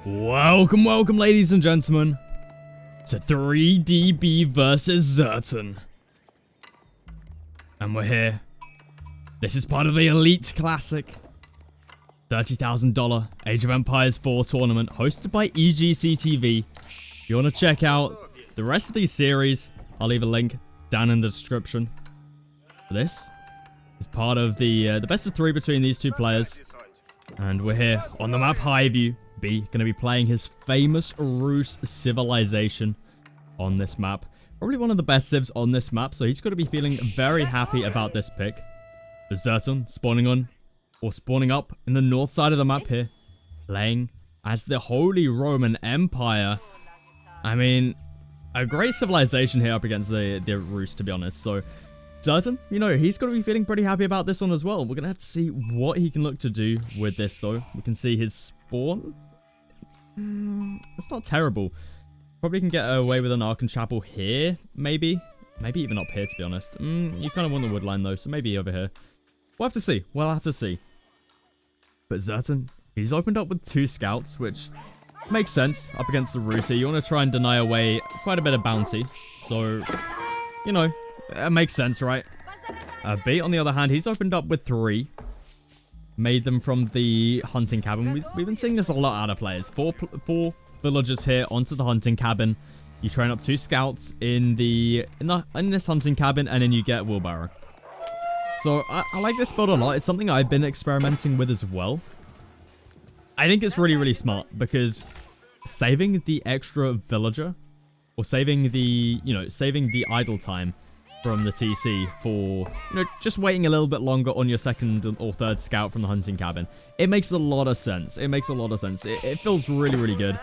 Welcome, ladies and gentlemen, to 3DB versus Zerton. And we're here. This is part of the Elite Classic. $30,000 Age of Empires 4 tournament hosted by EGC TV. If you want to check out the rest of these series, I'll leave a link down in the description. This is part of the best of 3 between these two players. And we're here on the map Highview. B going to be playing his famous Rus civilization on this map. Probably one of the best civs on this map, so he's going to be feeling very happy about this pick. The Zerton spawning up in the north side of the map here, playing as the Holy Roman Empire. I mean, a great civilization here up against the Rus, to be honest. So Zerton, you know, he's going to be feeling pretty happy about this one as well. We're going to have to see what he can look to do with this, though. We can see his spawn. It's not terrible. Probably can get away with an Archon Chapel here, maybe. Maybe even up here, to be honest. You kind of want the woodline, though, so maybe over here. We'll have to see. We'll have to see. But Zerton, he's opened up with 2 scouts, which makes sense up against the Rus. You want to try and deny away quite a bit of bounty. So, you know, it makes sense, right? B, on the other hand, he's opened up with 3. Made them from the hunting cabin. We've been seeing this a lot out of players. Four villagers here onto the hunting cabin. You train up 2 scouts in this hunting cabin, and then you get wheelbarrow. So I like this build a lot. It's something I've been experimenting with as well. I think it's really, really smart because saving the extra villager or saving the idle time from the TC for, just waiting a little bit longer on your 2nd or 3rd scout from the hunting cabin. It makes a lot of sense. It makes a lot of sense. It feels really, really good.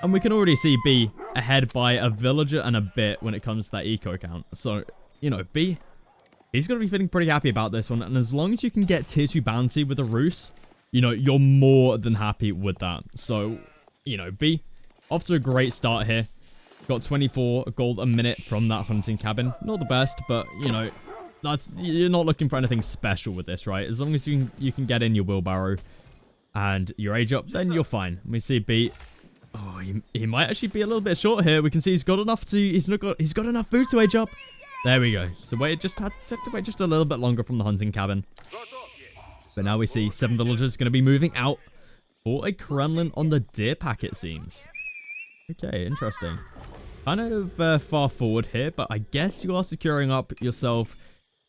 And we can already see B ahead by a villager and a bit when it comes to that eco count. So, B, he's going to be feeling pretty happy about this one. And as long as you can get tier 2 bounty with the Rus, you're more than happy with that. So, B, off to a great start here. Got 24 gold a minute from that hunting cabin. Not the best, but, you're not looking for anything special with this, right? As long as you can get in your wheelbarrow and your age up, then you're fine. We see B. Oh, he might actually be a little bit short here. We can see he's got enough food to age up. There we go. So had to wait just a little bit longer from the hunting cabin. But now we see 7 villagers going to be moving out for a Kremlin on the deer pack, it seems. Okay, interesting. Kind of far forward here, but I guess you are securing up yourself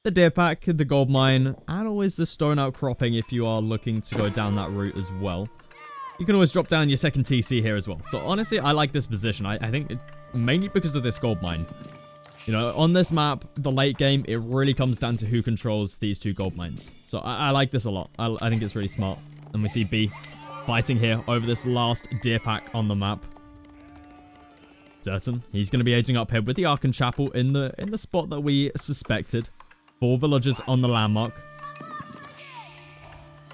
the deer pack, the gold mine, and always the stone outcropping if you are looking to go down that route as well. You can always drop down your 2nd TC here as well. So honestly, I like this position. I think mainly because of this gold mine. On this map, the late game, it really comes down to who controls these 2 gold mines. So I like this a lot. I think it's really smart. And we see B fighting here over this last deer pack on the map. Zerton, he's going to be aging up here with the Archon Chapel in the spot that we suspected. 4 villagers on the landmark.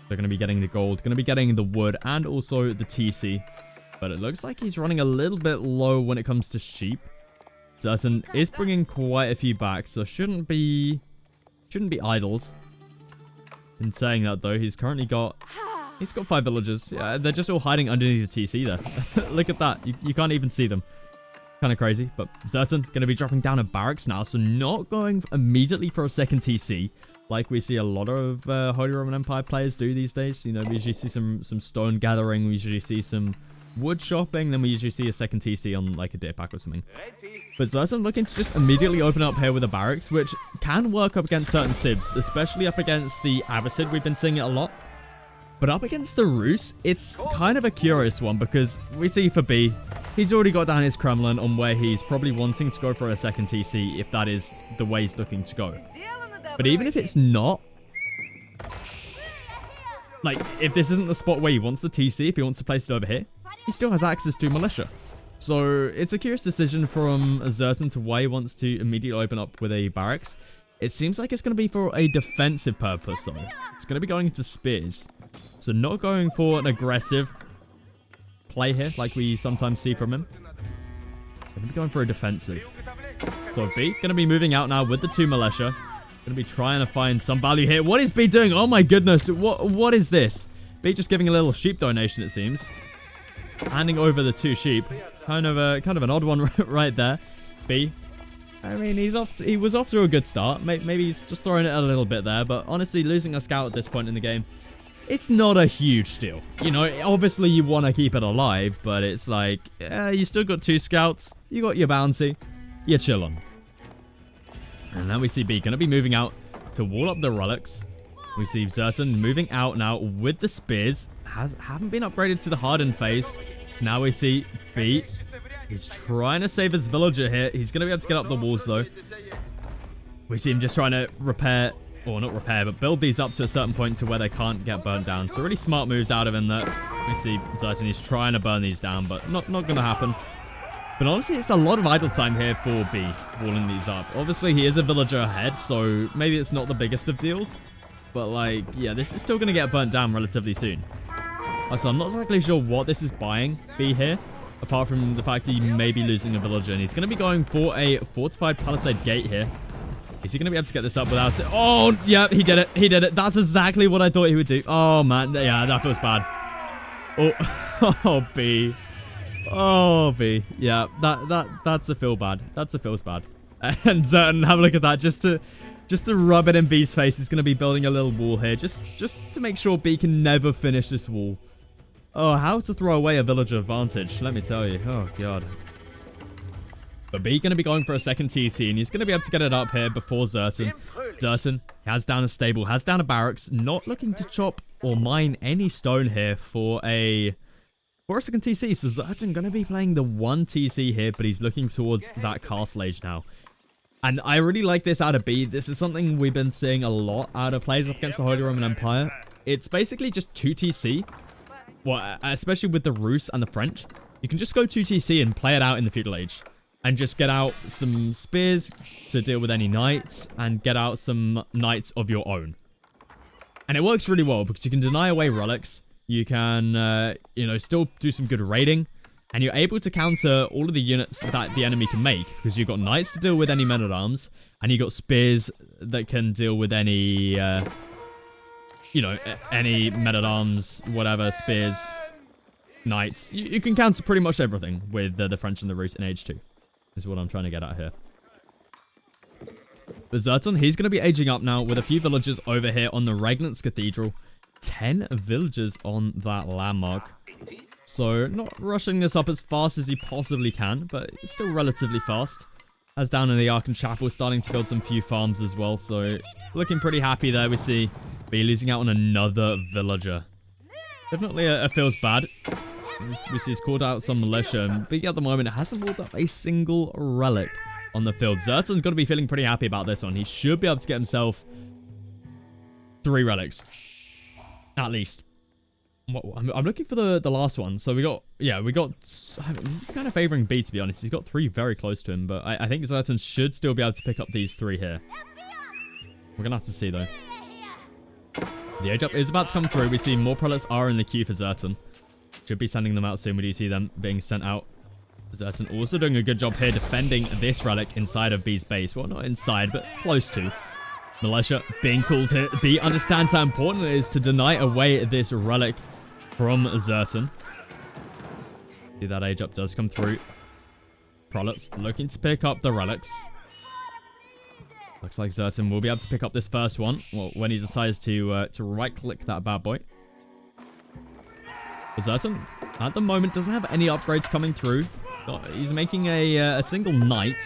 They're going to be getting the gold, going to be getting the wood, and also the TC. But it looks like he's running a little bit low when it comes to sheep. Zerton is bringing quite a few back, so shouldn't be idled. In saying that, though, he's got 5 villagers. Yeah, they're just all hiding underneath the TC there. Look at that. You can't even see them. Kind of crazy, but Zerton going to be dropping down a barracks now, so not going immediately for a 2nd TC, like we see a lot of Holy Roman Empire players do these days. We usually see some stone gathering, we usually see some wood shopping, then we usually see a 2nd TC on like a deer pack or something. But Zerton looking to just immediately open up here with a barracks, which can work up against certain civs, especially up against the Abbasid. We've been seeing it a lot. But up against the Rus, it's kind of a curious one because we see for B, he's already got down his Kremlin on where he's probably wanting to go for a 2nd TC if that is the way he's looking to go. But even if it's not, like if this isn't the spot where he wants the TC, if he wants to place it over here, he still has access to militia. So it's a curious decision from Zerton to why he wants to immediately open up with a barracks. It seems like it's going to be for a defensive purpose though. It's going to be going into spears. So not going for an aggressive play here like we sometimes see from him. Going to be going for a defensive. So B going to be moving out now with the 2 militia. Going to be trying to find some value here. What is B doing? Oh my goodness. What is this? B just giving a little sheep donation, it seems. handing over the 2 sheep. Kind of an odd one right there. B. I mean, he was off to a good start. Maybe he's just throwing it a little bit there, but honestly, losing a scout at this point in the game, it's not a huge deal. You know, obviously you want to keep it alive, but it's like, you still got 2 scouts, you got your bounty, you're chilling. And now we see B going to be moving out to wall up the relics. We see Zertan moving out now with the spears. Haven't been upgraded to the hardened phase. So now we see B. He's trying to save his villager here. He's going to be able to get up the walls, though. We see him just trying to repair, or not repair, but build these up to a certain point to where they can't get burned down. So really smart moves out of him there. We see Zertan, he's trying to burn these down, but not going to happen. But honestly, it's a lot of idle time here for B, walling these up. Obviously, he is a villager ahead, so maybe it's not the biggest of deals. But, like, yeah, this is still going to get burnt down relatively soon. So I'm not exactly sure what this is buying B here, apart from the fact he may be losing a villager. And he's going to be going for a fortified palisade gate here. Is he going to be able to get this up without it? Oh, yeah, he did it. He did it. That's exactly what I thought he would do. Oh, man. Yeah, that feels bad. Oh, oh, B. Oh, B. Yeah, that's a feel bad. That's a feels bad. And Zertan, have a look at that. Just to rub it in B's face, he's going to be building a little wall here. Just to make sure B can never finish this wall. Oh, how to throw away a villager advantage, let me tell you. Oh, God. But B going to be going for a second TC, and he's going to be able to get it up here before Zertan. Zertan has down a stable, has down a barracks, not looking to chop or mine any stone here for a second TC. So Zertan going to be playing the 1 TC here, but he's looking towards that castle age now. And I really like this out of B. This is something we've been seeing a lot out of players up against the Holy Roman Empire. It's basically just 2 TC. Well, especially with the Rus and the French. You can just go 2 TC and play it out in the feudal age. And just get out some spears to deal with any knights. And get out some knights of your own. And it works really well because you can deny away relics. You can, you know, still do some good raiding. And you're able to counter all of the units that the enemy can make. Because you've got knights to deal with any men-at-arms. And you've got spears that can deal with any, you know, any men-at-arms, whatever, spears, knights. You can counter pretty much everything with the French and the Rus in Age 2. Is what I'm trying to get at here. But Zertan, he's going to be aging up now with a few villagers over here on the Regnant's Cathedral. 10 villagers on that landmark. So, not rushing this up as fast as he possibly can, but it's still relatively fast. As down in the Archon Chapel, starting to build some few farms as well, so looking pretty happy there. We see B losing out on another villager. Definitely it feels bad. We see he's called out some militia, and B at the moment hasn't walled up a single relic on the field. Zertan's got to be feeling pretty happy about this one. He should be able to get himself 3 relics. At least. I'm looking for the last one. So we got, this is kind of favoring B, to be honest. He's got 3 very close to him, but I think Zertan should still be able to pick up these 3 here. We're going to have to see, though. The age up is about to come through. We see more prelates are in the queue for Zertan. Should be sending them out soon. We do see them being sent out. Zertan also doing a good job here defending this relic inside of B's base. Well, not inside, but close to. Militia being called here. B understands how important it is to deny away this relic from Zertan. See, that age up does come through. Prelates looking to pick up the relics. Looks like Zertan will be able to pick up this first one. Well, when he decides to right-click that bad boy. But Zertan, at the moment, doesn't have any upgrades coming through. He's making a single knight.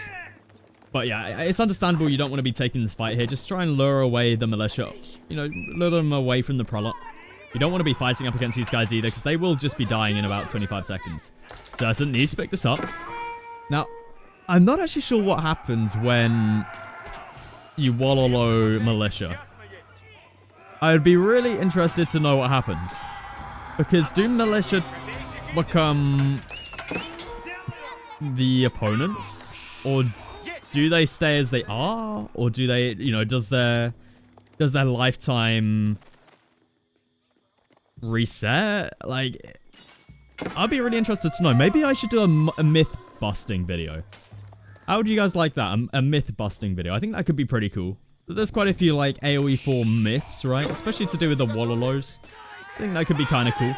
But yeah, it's understandable you don't want to be taking this fight here. Just try and lure away the militia. You know, lure them away from the prelate. You don't want to be fighting up against these guys either, because they will just be dying in about 25 seconds. Zertan needs to pick this up. Now, I'm not actually sure what happens when you wallow militia. I would be really interested to know what happens. Because do militia become the opponents? Or do they stay as they are? Or do they, you know, does their lifetime reset? Like, I'd be really interested to know. Maybe I should do a myth busting video. How would you guys like that? A myth busting video. I think that could be pretty cool. There's quite a few like AoE 4 myths, right? Especially to do with the Wallolos. I think that could be kind of cool.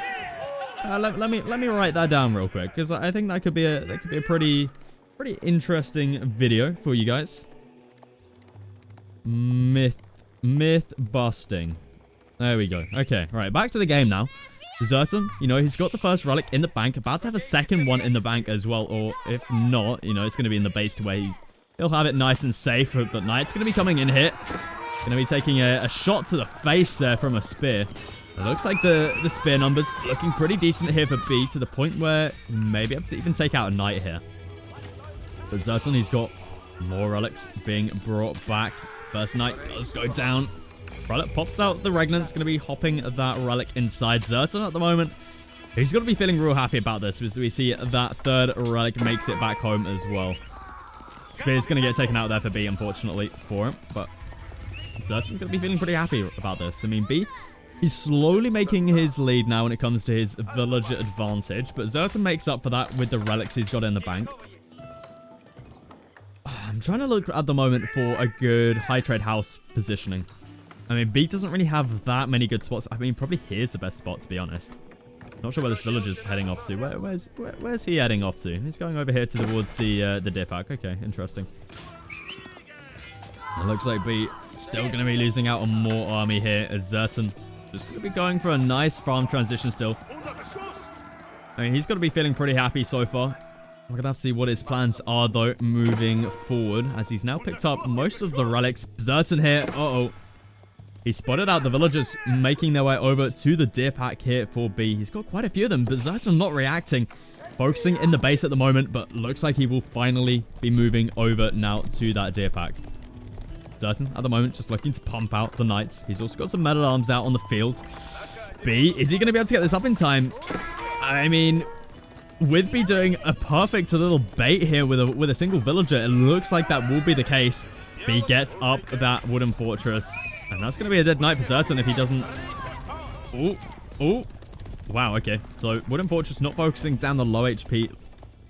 Let me write that down real quick, because I think that could be a pretty interesting video for you guys. Myth busting. There we go. Okay, right, back to the game now. Zerton, you know, he's got the first relic in the bank, about to have a second one in the bank as well, or if not, you know, it's going to be in the base to where he'll have it nice and safe, but Knight's going to be coming in here. Going to be taking a shot to the face there from a spear. It looks like the spear numbers looking pretty decent here for B, to the point where he may be able to even take out a Knight here. But Zerton, he's got more relics being brought back. First Knight does go down. Relic pops out the Regnant's going to be hopping that relic inside Zerton at the moment. He's got to be feeling real happy about this, as we see that third relic makes it back home as well. Spear's going to get taken out there for B, unfortunately, for him. But Zerton's going to be feeling pretty happy about this. I mean, B, he's slowly making his lead now when it comes to his village advantage. But Zerton makes up for that with the relics he's got in the bank. I'm trying to look at the moment for a good high trade house positioning. I mean, B doesn't really have that many good spots. I mean, probably here's the best spot, to be honest. Not sure where this villager's heading off to. Where's he heading off to? He's going over here towards the deer pack. Okay, interesting. It looks like B still going to be losing out on more army here, as Zerton just going to be going for a nice farm transition still. I mean, he's got to be feeling pretty happy so far. We're going to have to see what his plans are, though, moving forward, as he's now picked up most of the relics. Zerton here. Uh-oh. He spotted out the villagers making their way over to the deer pack here for B. He's got quite a few of them, but Zerton not reacting. Focusing in the base at the moment, but looks like he will finally be moving over now to that deer pack. Zerton, at the moment, just looking to pump out the knights. He's also got some metal arms out on the field. B, is he going to be able to get this up in time? I mean, with B doing a perfect little bait here with a single villager, it looks like that will be the case. B gets up that wooden fortress. And that's going to be a dead knight for Zerton if he doesn't... Oh. Wow, okay. So, Wooden Fortress not focusing down the low HP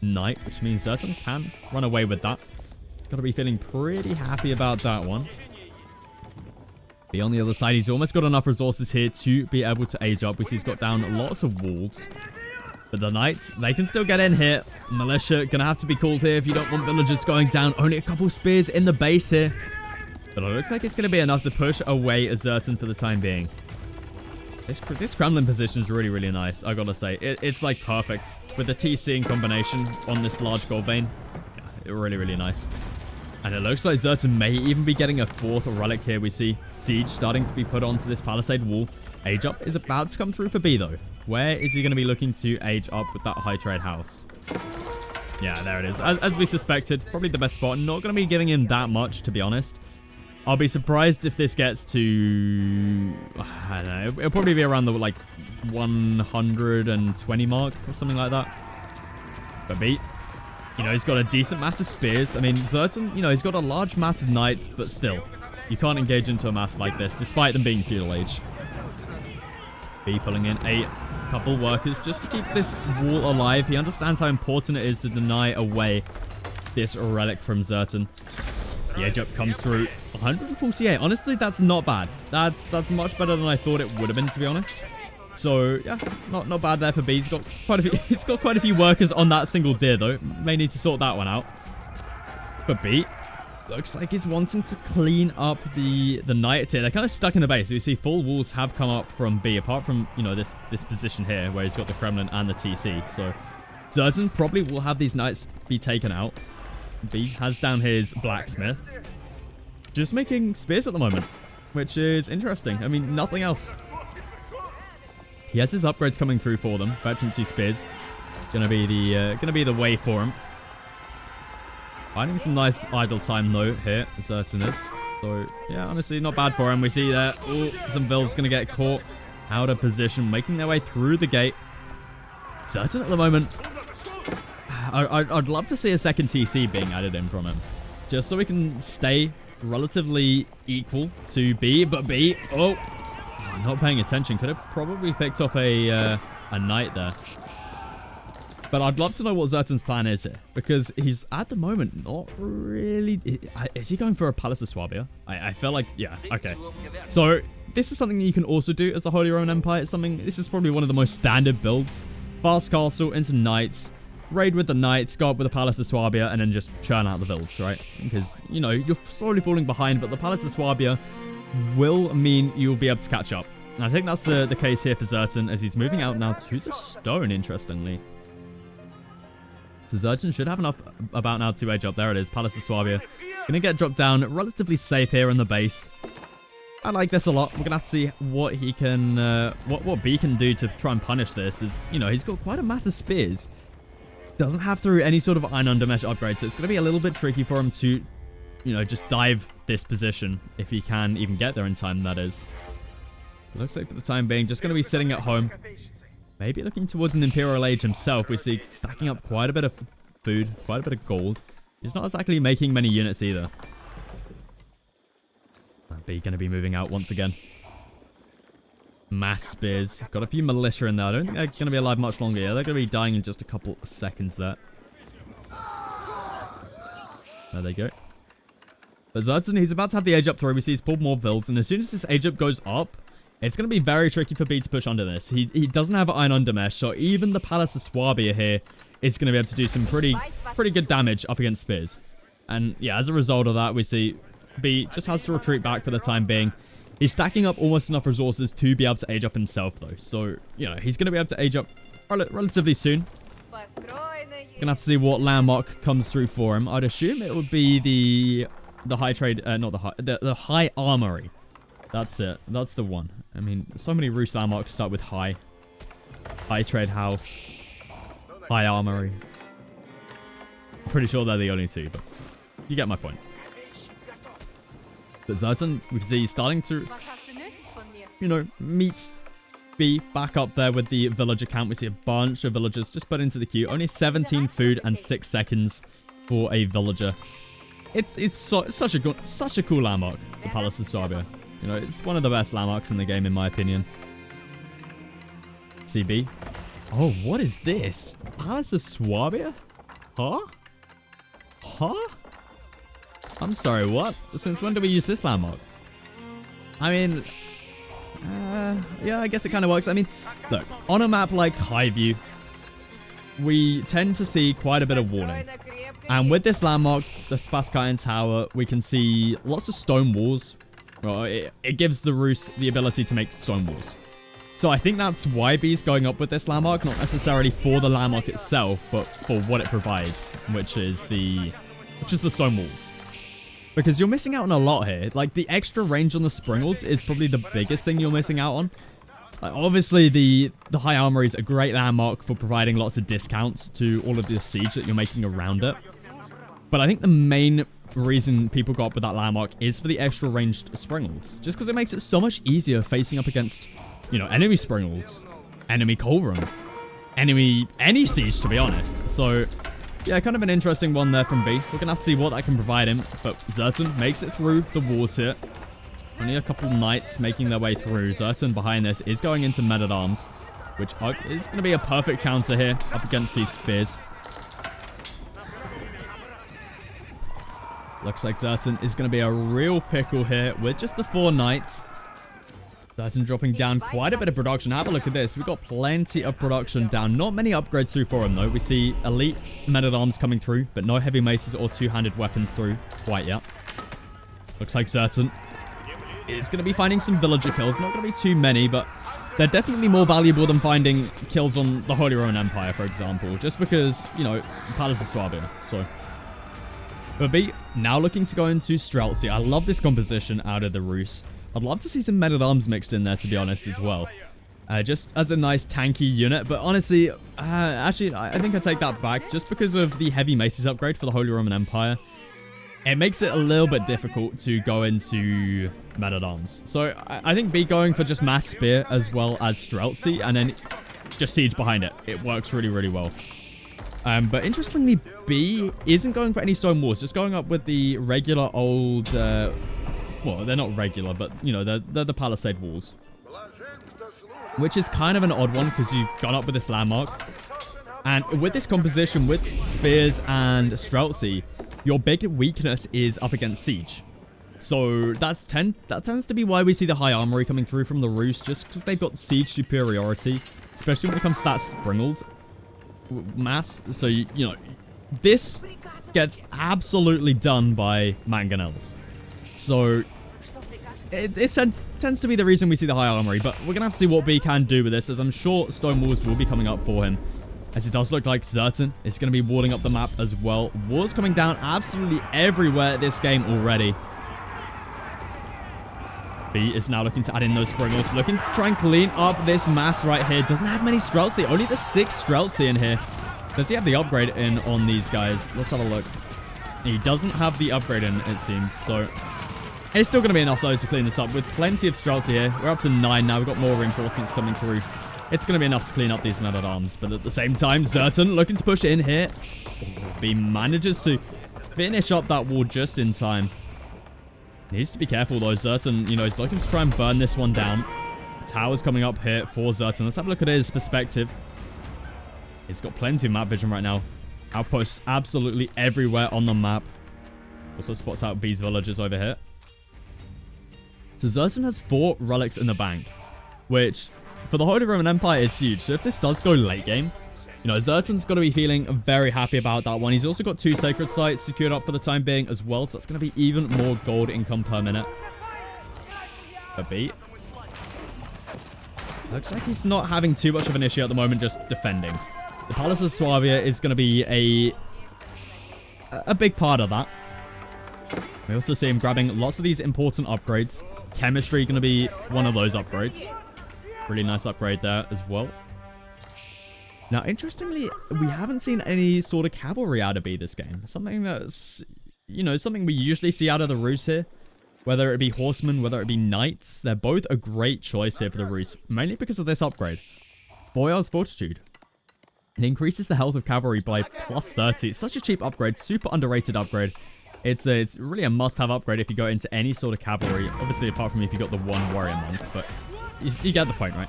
knight, which means Zerton can run away with that. Got to be feeling pretty happy about that one. Be on the other side, he's almost got enough resources here to be able to age up. We see he's got down lots of walls. But the knights, they can still get in here. Militia going to have to be called here if you don't want villagers going down. Only a couple spears in the base here. But it looks like it's going to be enough to push away Zerton for the time being. This Kremlin position is really, really nice, I gotta say. It's like perfect. With the TC in combination on this large gold vein. Yeah, really, really nice. And it looks like Zerton may even be getting a fourth relic here. We see Siege starting to be put onto this palisade wall. Age up is about to come through for B, though. Where is he going to be looking to age up with that high trade house? Yeah, there it is. As we suspected, probably the best spot. Not going to be giving him that much, to be honest. I'll be surprised if this gets to... I don't know. It'll probably be around the, like, 120 mark or something like that. But B, you know, he's got a decent mass of spears. I mean, Zerton, you know, he's got a large mass of knights, but still, you can't engage into a mass like this, despite them being feudal age. B pulling in a couple workers just to keep this wall alive. He understands how important it is to deny away this relic from Zerton. The edge up comes through. 148. Honestly, that's not bad. That's much better than I thought it would have been, to be honest. So yeah, not bad there for B. He's got quite a few. He's got quite a few workers on that single deer though. May need to sort that one out. But B looks like he's wanting to clean up the knights here. They're kind of stuck in the base. So you see full walls have come up from B, apart from, you know, this position here where he's got the Kremlin and the TC. So Zerton probably will have these knights be taken out. B has down his blacksmith. Just making spears at the moment, which is interesting. I mean, nothing else. He has his upgrades coming through for them. Veterancy spears gonna be the way for him. Finding some nice idle time though here, Zerton is. So yeah, honestly, not bad for him. We see there, some vills gonna get caught out of position, making their way through the gate. Zerton at the moment. I'd love to see a second TC being added in from him, just so we can stay relatively equal to B. But B, not paying attention. Could have probably picked off a knight there. But I'd love to know what Zerton's plan is here, because he's at the moment not really... Is he going for a Palace of Swabia? I feel like... Yeah, okay. So this is something that you can also do as the Holy Roman Empire. It's something... This is probably one of the most standard builds fast castle into knights, raid with the knights, go up with the Palace of Swabia, and then just churn out the villas, right? Because, you know, you're slowly falling behind, but the Palace of Swabia will mean you'll be able to catch up. And I think that's the case here for Zertan, as he's moving out now to the stone, interestingly. So Zertan should have enough about now to edge up. There it is, Palace of Swabia. Gonna get dropped down, relatively safe here in the base. I like this a lot. We're gonna have to see what he can, what B can do to try and punish this. Is, you know, he's got quite a massive spears. Doesn't have through any sort of iron undermesh upgrade, so it's gonna be a little bit tricky for him to, you know, just dive this position if he can even get there in time. That is. Looks like for the time being, just gonna be sitting at home. Maybe looking towards an Imperial Age himself. We see stacking up quite a bit of food, quite a bit of gold. He's not exactly making many units either. B going to be moving out once again. Mass spears. Got a few militia in there. I don't think they're going to be alive much longer. Yeah, they're going to be dying in just a couple of seconds there. There they go. But Zertan, he's about to have the age up through. We see he's pulled more builds. And as soon as this age up goes up, it's going to be very tricky for B to push under this. He doesn't have iron undermesh. So even the Palace of Swabia here is going to be able to do some pretty good damage up against spears. And yeah, as a result of that, we see B just has to retreat back for the time being. He's stacking up almost enough resources to be able to age up himself, though. So, you know, he's going to be able to age up relatively soon. Gonna have to see what landmark comes through for him. I'd assume it would be the high trade, not the high armory. That's it. That's the one. I mean, so many roost landmarks start with high. High trade house. High armory. I'm pretty sure they're the only two, but you get my point. But Zertan, we can see he's starting to, you know, meet B back up there with the villager count. We see a bunch of villagers just put into the queue. Only 17 food and 6 seconds for a villager. It's such a cool landmark, the Palace of Swabia. You know, it's one of the best landmarks in the game, in my opinion. CB. Oh, what is this? Palace of Swabia? Huh? Huh? I'm sorry, what? Since when do we use this landmark? I mean, yeah, I guess it kind of works. I mean, look, on a map like Highview, we tend to see quite a bit of walling. And with this landmark, the Spaskayan Tower, we can see lots of stone walls. Well, it gives the Rus the ability to make stone walls. So I think that's why B's going up with this landmark, not necessarily for the landmark itself, but for what it provides, which is the stone walls. Because you're missing out on a lot here. Like, the extra range on the Springalds is probably the biggest thing you're missing out on. Like, obviously, the High Armory is a great landmark for providing lots of discounts to all of the siege that you're making around it. But I think the main reason people got up with that landmark is for the extra ranged Springalds. Just because it makes it so much easier facing up against, you know, enemy Springalds, enemy Colrun, any siege, to be honest. So yeah, kind of an interesting one there from B. We're going to have to see what that can provide him. But Zertan makes it through the walls here. Only a couple of knights making their way through. Zertan behind this is going into men-at-arms, which is going to be a perfect counter here up against these spears. Looks like Zertan is going to be a real pickle here with just the 4 knights. Zertan dropping down quite a bit of production. Have a look at this. We've got plenty of production down. Not many upgrades through for him, though. We see elite men-at-arms coming through, but no heavy maces or two-handed weapons through quite yet. Looks like Zertan is going to be finding some villager kills. Not going to be too many, but they're definitely more valuable than finding kills on the Holy Roman Empire, for example. Just because, you know, Palace of Swabia. So, but B, now looking to go into Streltsy. I love this composition out of the Rus. I'd love to see some men-at-arms mixed in there, to be honest, as well. Just as a nice tanky unit. But honestly, actually, I think I take that back. Just because of the heavy maces upgrade for the Holy Roman Empire, it makes it a little bit difficult to go into men-at-arms. So I think B going for just mass spear as well as Streltsy, and then just siege behind it. It works really, really well. But interestingly, B isn't going for any stone walls. Just going up with the regular old... well, they're not regular, but, you know, they're the palisade walls. Which is kind of an odd one, because you've gone up with this landmark. And with this composition, with spears and Streltsy, your big weakness is up against siege. So that tends to be why we see the high armory coming through from the Rus, just because they've got siege superiority. especially when it comes to that springled mass. So, you know, this gets absolutely done by mangonels. So, it tends to be the reason we see the high armory, but we're going to have to see what B can do with this, as I'm sure stone walls will be coming up for him. As it does look like Zertan is going to be walling up the map as well. Walls coming down absolutely everywhere this game already. B is now looking to add in those springles, looking to try and clean up this mass right here. Doesn't have many Streltsy, only the 6 Streltsy in here. Does he have the upgrade in on these guys? Let's have a look. He doesn't have the upgrade in, it seems, so it's still going to be enough though to clean this up with plenty of Streltsy here. We're up to 9 now. We've got more reinforcements coming through. It's going to be enough to clean up these men-at-arms, but at the same time, Zertan looking to push in here. B manages to finish up that wall just in time. Needs to be careful though. Zertan, you know, he's looking to try and burn this one down. Tower's coming up here for Zertan. Let's have a look at his perspective. He's got plenty of map vision right now. Outposts absolutely everywhere on the map. Also spots out B's villages over here. So Zertan has 4 relics in the bank, which for the Holy Roman Empire is huge. So if this does go late game, you know, Zertan's got to be feeling very happy about that one. He's also got 2 sacred sites secured up for the time being as well. So that's going to be even more gold income per minute. A beat. Looks like he's not having too much of an issue at the moment, just defending. The Palace of Suabia is going to be a big part of that. We also see him grabbing lots of these important upgrades. Chemistry going to be one of those upgrades. Really nice upgrade there as well. Now, interestingly, we haven't seen any sort of cavalry out of B this game. Something that's, you know, something we usually see out of the Rus here. Whether it be horsemen, whether it be knights, they're both a great choice here for the Rus. Mainly because of this upgrade. Boyar's Fortitude. It increases the health of cavalry by plus 30. It's such a cheap upgrade, super underrated upgrade. It's really a must-have upgrade if you go into any sort of cavalry. Obviously, apart from if you got the 1 warrior monk, but you get the point, right?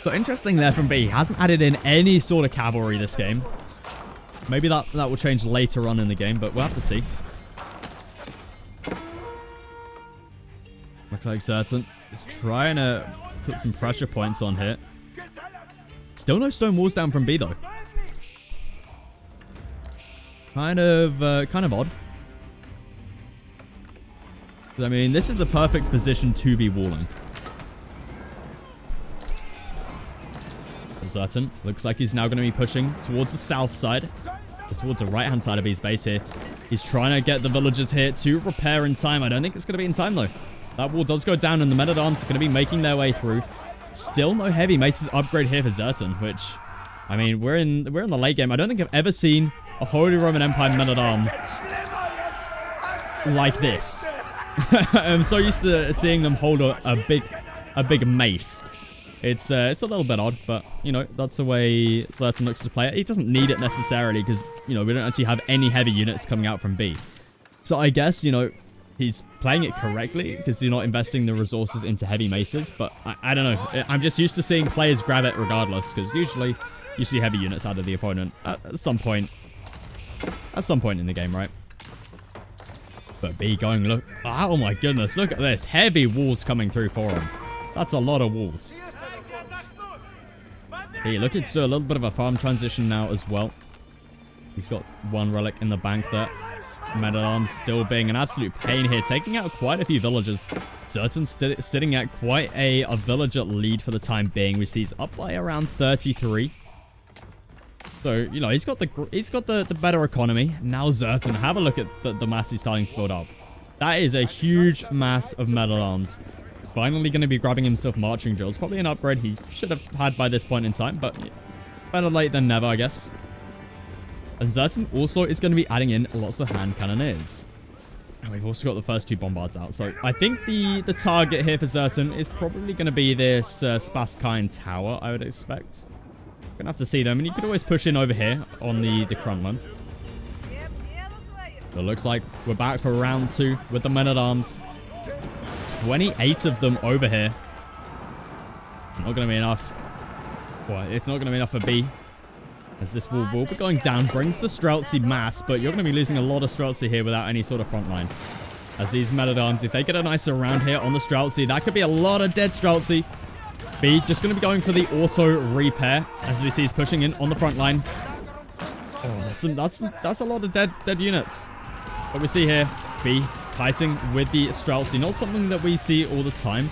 So interesting there from B. He hasn't added in any sort of cavalry this game. Maybe that will change later on in the game, but we'll have to see. Looks like Zertan is trying to put some pressure points on here. Still no stone walls down from B though. Kind of odd. I mean, this is a perfect position to be walling. Zertan looks like he's now going to be pushing towards the south side, or towards the right-hand side of his base here. He's trying to get the villagers here to repair in time. I don't think it's going to be in time though. That wall does go down, and the men-at-arms are going to be making their way through. Still no heavy maces upgrade here for Zertan, which, I mean, we're in the late game. I don't think I've ever seen a Holy Roman Empire men-at-arm like this. I'm so used to seeing them hold a big mace. It's a little bit odd, but, you know, that's the way Zertan looks to play it. He doesn't need it necessarily because, you know, we don't actually have any heavy units coming out from B. So I guess, you know, he's playing it correctly because you're not investing the resources into heavy maces. But I don't know. I'm just used to seeing players grab it regardless because usually you see heavy units out of the opponent at some point in the game, right? But B going, look. Oh my goodness, look at this. Heavy walls coming through for him. That's a lot of walls. He looking to do a little bit of a farm transition now as well. He's got 1 relic in the bank there. Men-at-arms still being an absolute pain here, taking out quite a few villagers. Zertan's sitting at quite a villager lead for the time being. We see he's up by around 33. So, you know, he's got the better economy. Now Zertan, have a look at the mass he's starting to build up. That is a huge mass of men-at-arms. Finally going to be grabbing himself marching drills. Probably an upgrade he should have had by this point in time, but better late than never, I guess. And Zertan also is going to be adding in lots of hand cannoneers. And we've also got the first 2 bombards out. So I think the target here for Zertan is probably going to be this Spaskine tower, I would expect. Going to have to see them. And you could always push in over here on the Krumlin. So it looks like we're back for round 2 with the men-at-arms. 28 of them over here. Not going to be enough. Well, it's not going to be enough for B. As this wall will be going down. Brings the Streltsy mass. But you're going to be losing a lot of Streltsy here without any sort of front line. As these men-at-arms, if they get a nice surround here on the Streltsy, that could be a lot of dead Streltsy. B just going to be going for the auto repair, as we see he's pushing in on the front line. Oh, that's a lot of dead units. But we see here, B fighting with the Streltsy. Not something that we see all the time,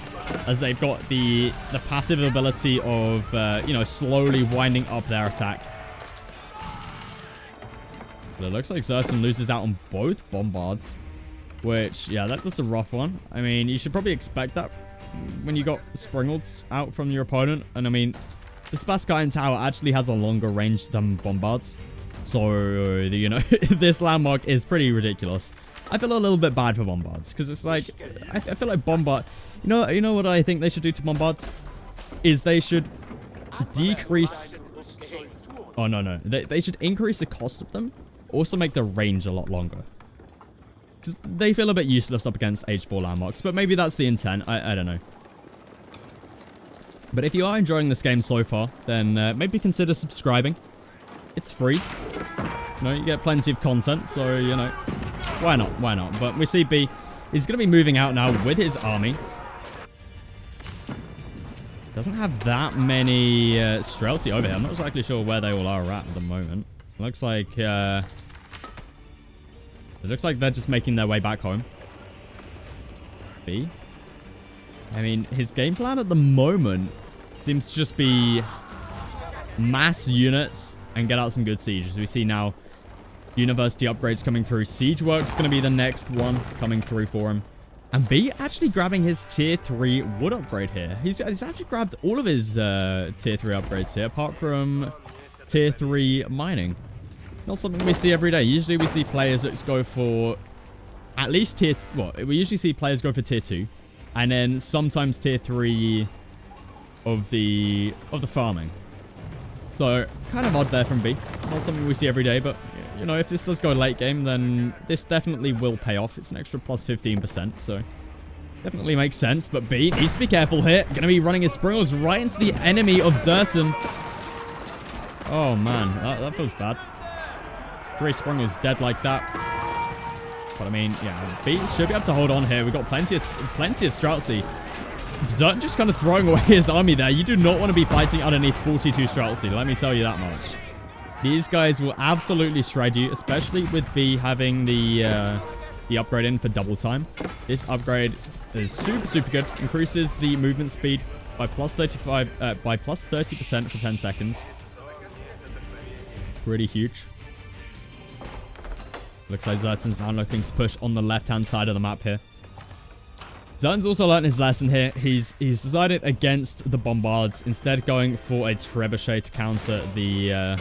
as they've got the passive ability of, you know, slowly winding up their attack. But it looks like Zerton loses out on both bombards, which, yeah, that's a rough one. I mean, you should probably expect that when you got Springalds out from your opponent. And I mean, the Spaskayan Tower actually has a longer range than bombards. So, you know, this landmark is pretty ridiculous. I feel a little bit bad for bombards, because it's like, I feel like bombard, you know what I think they should do to bombards? Is they should decrease, oh no, they should increase the cost of them, also make the range a lot longer. Because they feel a bit useless up against H4 landmarks, but maybe that's the intent, I don't know. But if you are enjoying this game so far, then maybe consider subscribing. It's free. You know, you get plenty of content, so, you know, why not? But we see B, he's going to be moving out now with his army. Doesn't have that many Streltsy over here. I'm not exactly sure where they all are at the moment. Looks like, it looks like they're just making their way back home. B. I mean, his game plan at the moment seems to just be mass units and get out some good sieges. We see now university upgrades coming through. Siege work's going to be the next one coming through for him. And B actually grabbing his tier 3 wood upgrade here. He's actually grabbed all of his tier 3 upgrades here, apart from tier 3 mining. Not something we see every day. Usually we see players that go for at least tier... Well, we usually see players go for tier 2. And then sometimes tier 3 of the farming. So, kind of odd there from B. Not something we see every day, but, you know, if this does go late game, then this definitely will pay off. It's an extra plus 15%, so definitely makes sense. But B needs to be careful here. Going to be running his Springles right into the enemy of Zerton. Oh, man. That feels bad. 3 Springles dead like that. But, I mean, yeah, B should be able to hold on here. We've got plenty of Streltsy. Zerton just kind of throwing away his army there. You do not want to be fighting underneath 42 Streltsy, let me tell you that much. These guys will absolutely shred you, especially with B having the upgrade in for double time. This upgrade is super good. Increases the movement speed by plus 30% for 10 seconds. Pretty huge. Looks like Zerton's now looking to push on the left-hand side of the map here. Zerton's also learned his lesson here. He's decided against the bombards, instead going for a trebuchet to counter the out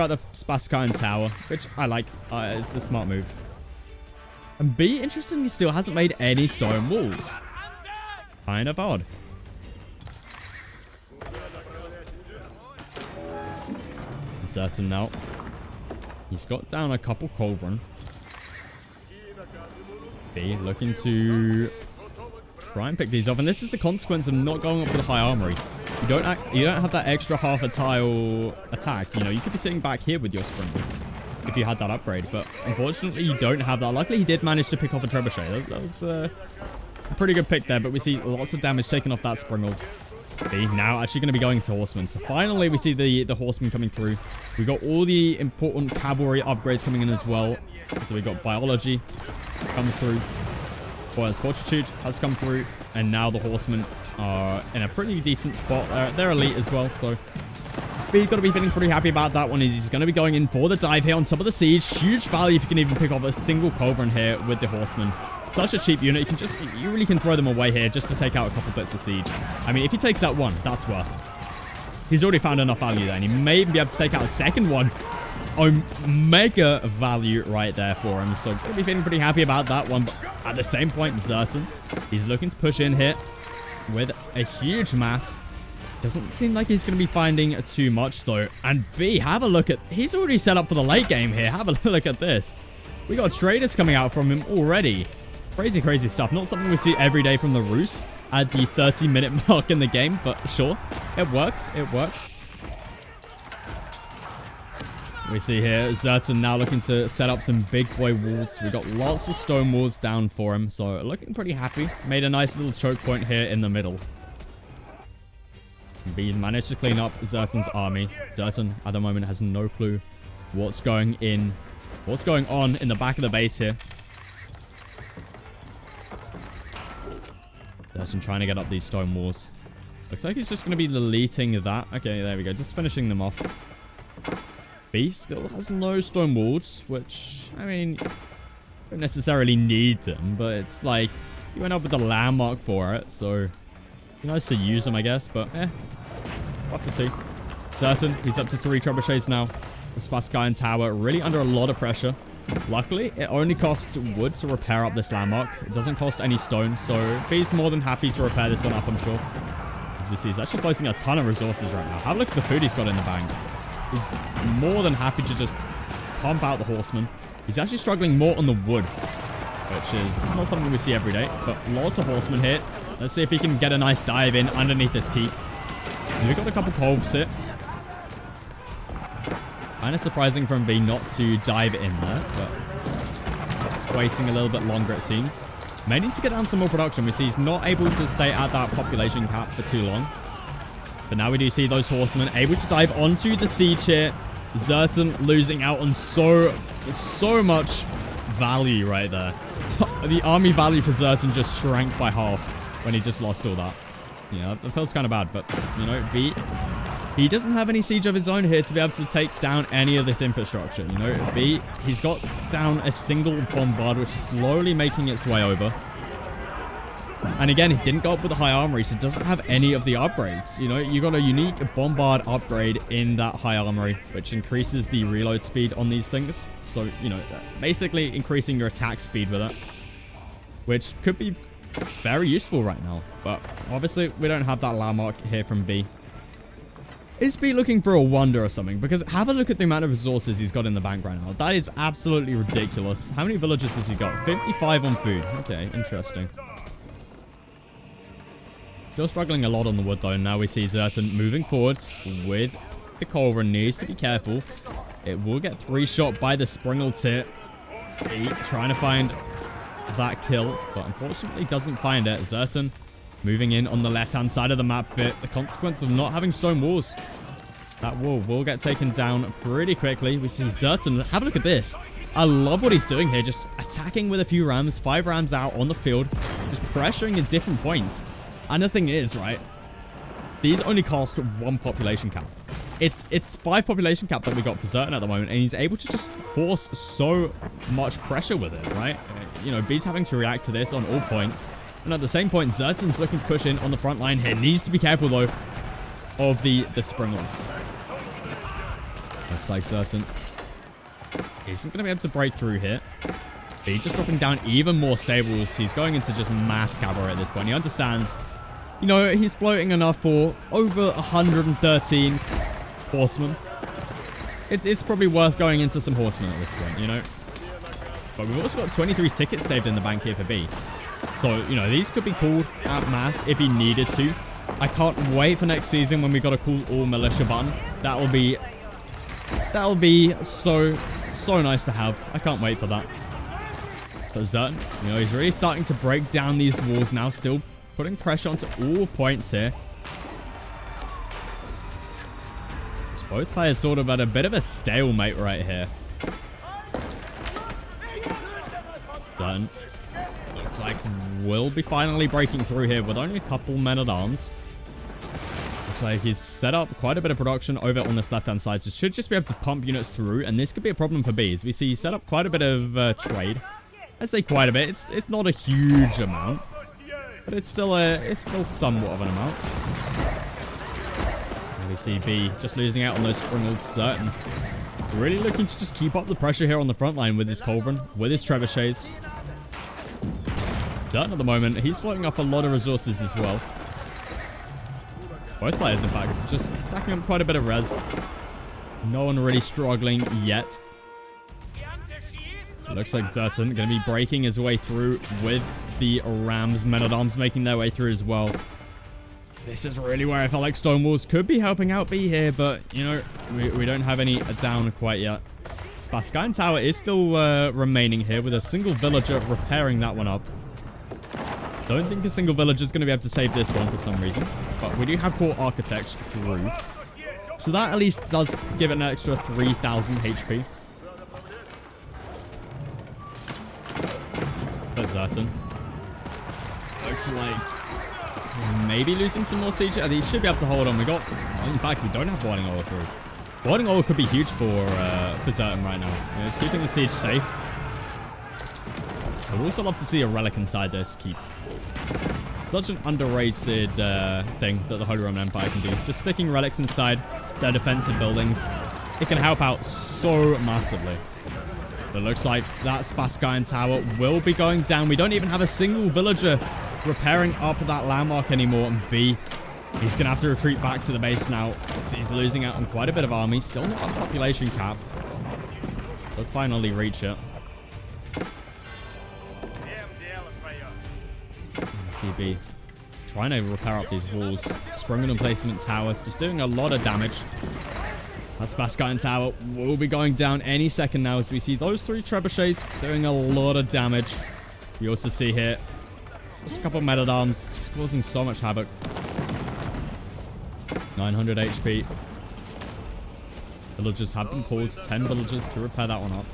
the Spaskayan Tower, which I like. It's a smart move. And B, interestingly, still hasn't made any stone walls. Kind of odd. Zerton now. He's got down a couple Culverin. B looking to try and pick these off, and this is the consequence of not going up with a high armory. You don't have that extra half a tile attack. You know, you could be sitting back here with your Springles if you had that upgrade, but unfortunately you don't have that. Luckily he did manage to pick off a trebuchet. That was a pretty good pick there, but we see lots of damage taken off that Springle. B now actually going to be going to Horsemen. So finally we see the Horsemen coming through. We got all the important cavalry upgrades coming in as well. So we got Biology comes through. Boy's Fortitude has come through. And now the Horsemen are in a pretty decent spot. They're elite as well, so B's got to be feeling pretty happy about that one. He's going to be going in for the dive here on top of the siege. Huge value if you can even pick off a single Culverin here with the Horsemen. Such a cheap unit. You really can throw them away here just to take out a couple bits of siege. I mean, if he takes out one, that's worth. He's already found enough value there, and he may even be able to take out a second one. Oh, mega value right there for him. So, going to be feeling pretty happy about that one. But at the same point, Zerton, he's looking to push in here with a huge mass. Doesn't seem like he's going to be finding too much, though. And B, have a look at... He's already set up for the late game here. Have a look at this. We got traders coming out from him already. Crazy, crazy stuff. Not something we see every day from the Rus at the 30-minute mark in the game, but sure. It works. It works. We see here Zerton now looking to set up some big boy walls. We got lots of stone walls down for him, so looking pretty happy. Made a nice little choke point here in the middle. B managed to clean up Zertan's army. Zertan, at the moment, has no clue what's going on in the back of the base here. Zertan trying to get up these stone walls. Looks like he's just going to be deleting that. Okay, there we go. Just finishing them off. B still has no stone walls, which, I mean, don't necessarily need them, but it's like, you went up with the landmark for it, so be nice to use them, I guess, but we'll have to see. Zertan, he's up to 3 trebuchets now. The Spaskayan Tower really under a lot of pressure. Luckily, it only costs wood to repair up this landmark. It doesn't cost any stone, so B's more than happy to repair this one up, I'm sure. As we see, he's actually floating a ton of resources right now. Have a look at the food he's got in the bank. He's more than happy to just pump out the horsemen. He's actually struggling more on the wood, which is not something we see every day, but lots of horsemen here. Let's see if he can get a nice dive in underneath this keep. We've got a couple coves here. Kind of surprising from B not to dive in there, but just waiting a little bit longer, it seems. May need to get down some more production. We see he's not able to stay at that population cap for too long. But now we do see those horsemen able to dive onto the siege here. Zertan losing out on so much value right there. The army value for Zertan just shrank by half when he just lost all that. Yeah, that feels kind of bad, but, you know, B, he doesn't have any siege of his own here to be able to take down any of this infrastructure. You know, B, he's got down a single bombard, which is slowly making its way over. And again, he didn't go up with a high armory, so doesn't have any of the upgrades. You know, you got a unique bombard upgrade in that high armory, which increases the reload speed on these things. So, you know, basically increasing your attack speed with it, which could be very useful right now. But obviously, we don't have that landmark here from B. Is B looking for a wonder or something? Because have a look at the amount of resources he's got in the bank right now. That is absolutely ridiculous. How many villages has he got? 55 on food. Okay, interesting. Still struggling a lot on the wood, though. Now we see Zertan moving forwards with the Culverin. Needs to be careful. It will get 3-shot by the Springalds here. B trying to find that kill, but unfortunately doesn't find it. Zertan moving in on the left-hand side of the map bit. The consequence of not having stone walls. That wall will get taken down pretty quickly. We see Zertan. Have a look at this. I love what he's doing here. Just attacking with a few rams. 5 rams out on the field. Just pressuring at different points. And the thing is, right, these only cost 1 population cap. It's 5 population cap that we got for Zertan at the moment, and he's able to just force so much pressure with it, right? You know, B's having to react to this on all points. And at the same point, Zertan's looking to push in on the front line here. Needs to be careful, though, of the Springalds. Looks like Zertan isn't going to be able to break through here. B just dropping down even more stables. He's going into just mass cavalry at this point. He understands, you know, he's floating enough for over 113 horsemen. It's probably worth going into some horsemen at this point, you know. But we've also got 23 tickets saved in the bank here for B. So, you know, these could be called at mass if he needed to. I can't wait for next season when we got a cool all militia button. That'll be so nice to have. I can't wait for that. But Zertan, you know, he's really starting to break down these walls now. Still putting pressure onto all points here. So both players sort of at a bit of a stalemate right here. Zertan looks like we'll be finally breaking through here with only a couple men-at-arms. Looks like he's set up quite a bit of production over on this left-hand side. So should just be able to pump units through. And this could be a problem for B. As we see, he's set up quite a bit of trade. I say quite a bit. It's not a huge amount, but it's still somewhat of an amount. And we see B just losing out on those Springalds. Zertan really looking to just keep up the pressure here on the front line with his Culverin, with his trebuchets. Zertan at the moment, he's floating up a lot of resources as well. Both players, in fact, just stacking up quite a bit of res. No one really struggling yet. Looks like Zertan going to be breaking his way through with the Rams. Men-at-Arms making their way through as well. This is really where I felt like stone walls could be helping out B here, but, you know, we don't have any down quite yet. Spaskayan Tower is still remaining here with a single villager repairing that one up. Don't think a single villager is going to be able to save this one for some reason. But we do have core architecture through. So that at least does give it an extra 3,000 HP. For certain. Looks like maybe losing some more siege. He should be able to hold on. We got... In fact, we don't have boiling oil through. Boiling oil could be huge for certain right now. It's keeping the siege safe. I would also love to see a relic inside this keep. Such an underrated thing that the Holy Roman Empire can do. Just sticking relics inside their defensive buildings. It can help out so massively. But it looks like that Spaskayan Tower will be going down. We don't even have a single villager repairing up that landmark anymore. And B, he's going to have to retreat back to the base now. So he's losing out on quite a bit of army. Still not on population cap. Let's finally reach it. CB trying to repair up these walls. Sprung and emplacement tower. Just doing a lot of damage. That Spaskayan Tower will be going down any second now as we see those 3 trebuchets doing a lot of damage. You also see here just a couple of men-at-arms just causing so much havoc. 900 HP. Villagers have been pulled. 10 villagers to repair that one up.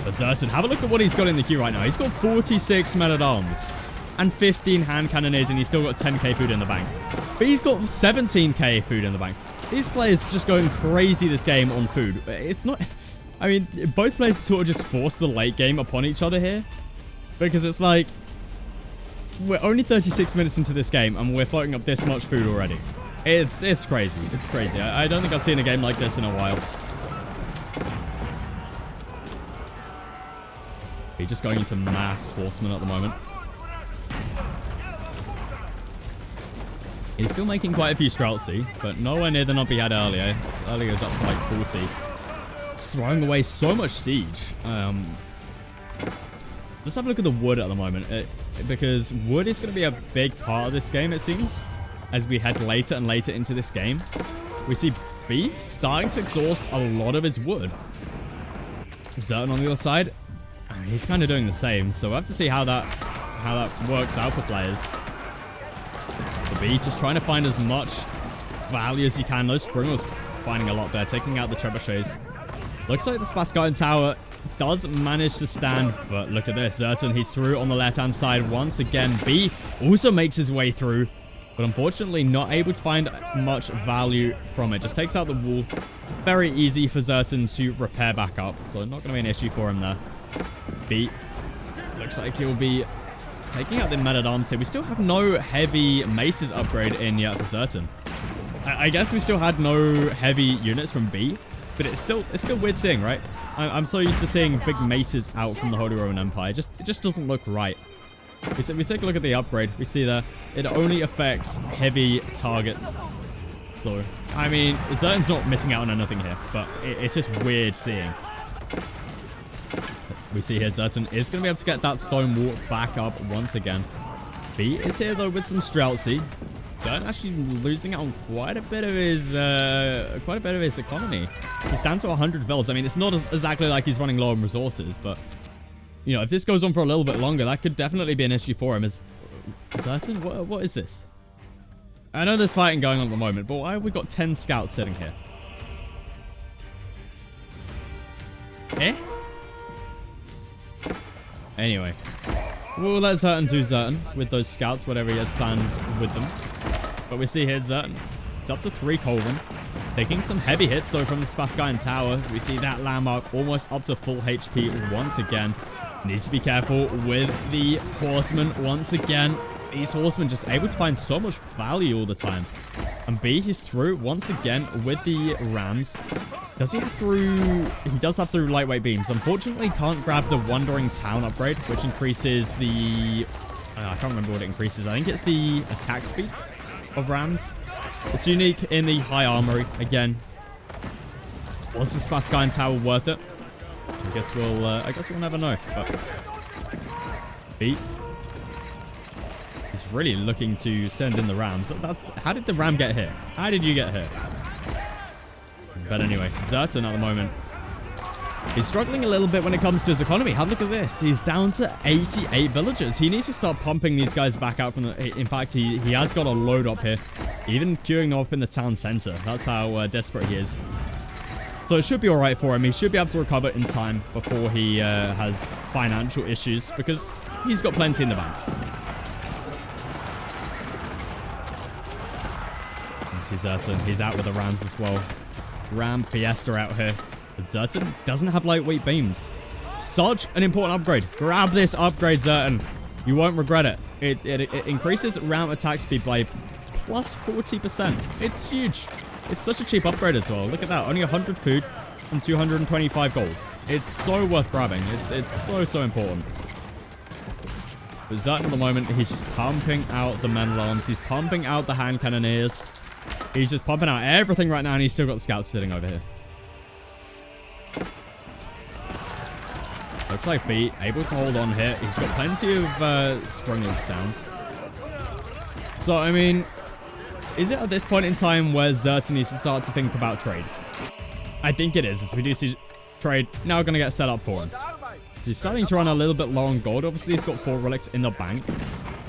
But Zerton, have a look at what he's got in the queue right now. He's got 46 men-at-arms and 15 hand cannoneers, and he's still got 10k food in the bank. But he's got 17k food in the bank. These players just going crazy this game on food. It's not... I mean, both players sort of just force the late game upon each other here. Because it's like... We're only 36 minutes into this game, and we're floating up this much food already. It's crazy. It's crazy. I don't think I've seen a game like this in a while. He's just going into mass horsemen at the moment. He's still making quite a few Streltsy, but nowhere near the number he had earlier. Earlier was up to like 40. He's throwing away so much siege. Let's have a look at the wood at the moment. Because wood is going to be a big part of this game, it seems. As we head later and later into this game. We see B starting to exhaust a lot of his wood. Zerton on the other side. And he's kind of doing the same. So we'll have to see how that works out for players. The B just trying to find as much value as he can. Those Springers finding a lot there, taking out the trebuchets. Looks like the Spaskayan Tower does manage to stand, but look at this. Zerton, he's through on the left-hand side once again. B also makes his way through, but unfortunately not able to find much value from it. Just takes out the wall. Very easy for Zerton to repair back up, so not going to be an issue for him there. B looks like he'll be taking out the men-at-arms here. We still have no heavy maces upgrade in yet for Zerton. I guess we still had no heavy units from B, but it's still weird seeing, right? I'm so used to seeing big maces out from the Holy Roman Empire. It just doesn't look right. We take a look at the upgrade. We see that it only affects heavy targets. So, I mean, Zerton's not missing out on anything here, but it's just weird seeing. We see here Zerton is going to be able to get that stone wall back up once again. B is here, though, with some Streltsy. Zerton actually losing out on quite a bit of his economy. He's down to 100 vills. I mean, it's not exactly like he's running low on resources, but you know, if this goes on for a little bit longer, that could definitely be an issue for him. Is Zerton? What is this? I know there's fighting going on at the moment, but why have we got 10 scouts sitting here? Eh? Anyway, we'll let Zerton do Zerton with those scouts, whatever he has planned with them. But we see here Zerton. It's up to 3 Colvin. Taking some heavy hits, though, from the Spaskayan Tower. As we see that landmark almost up to full HP once again. Needs to be careful with the horsemen once again. These horsemen just able to find so much value all the time. And B, he's through once again with the rams. Does he have through... He does have through lightweight beams. Unfortunately, can't grab the Wandering Town upgrade, which increases the... I can't remember what it increases. I think it's the attack speed of rams. It's unique in the high armory. Again, was the Spaskayan Tower worth it? I guess we'll never know. But B is really looking to send in the rams. How did the ram get here? How did you get here? But anyway, Zerton at the moment He's struggling a little bit when it comes to his economy. Have a look at this. He's down to 88 villagers. He needs to start pumping these guys back out from the... In fact, he has got a load up here. Even queuing up in the town center. That's how desperate he is. So it should be alright for him. He should be able to recover in time before he has financial issues, because he's got plenty in the bank. Zerton. He's out with the Rams as well. Ram Fiesta out here. Zerton doesn't have lightweight beams. Such an important upgrade. Grab this upgrade, Zerton. You won't regret it. It increases Ram attack speed by plus 40%. It's huge. It's such a cheap upgrade as well. Look at that. Only 100 food and 225 gold. It's so worth grabbing. It's so important. But Zerton at the moment, he's just pumping out the men at arms. He's pumping out the hand cannoneers. He's just pumping out everything right now, and he's still got the scouts sitting over here. Looks like B able to hold on here. He's got plenty of sprunglings down. So, I mean, is it at this point in time where Zerton needs to start to think about trade? I think it is, as we do see trade now going to get set up for him. He's starting to run a little bit low on gold. Obviously, he's got 4 relics in the bank.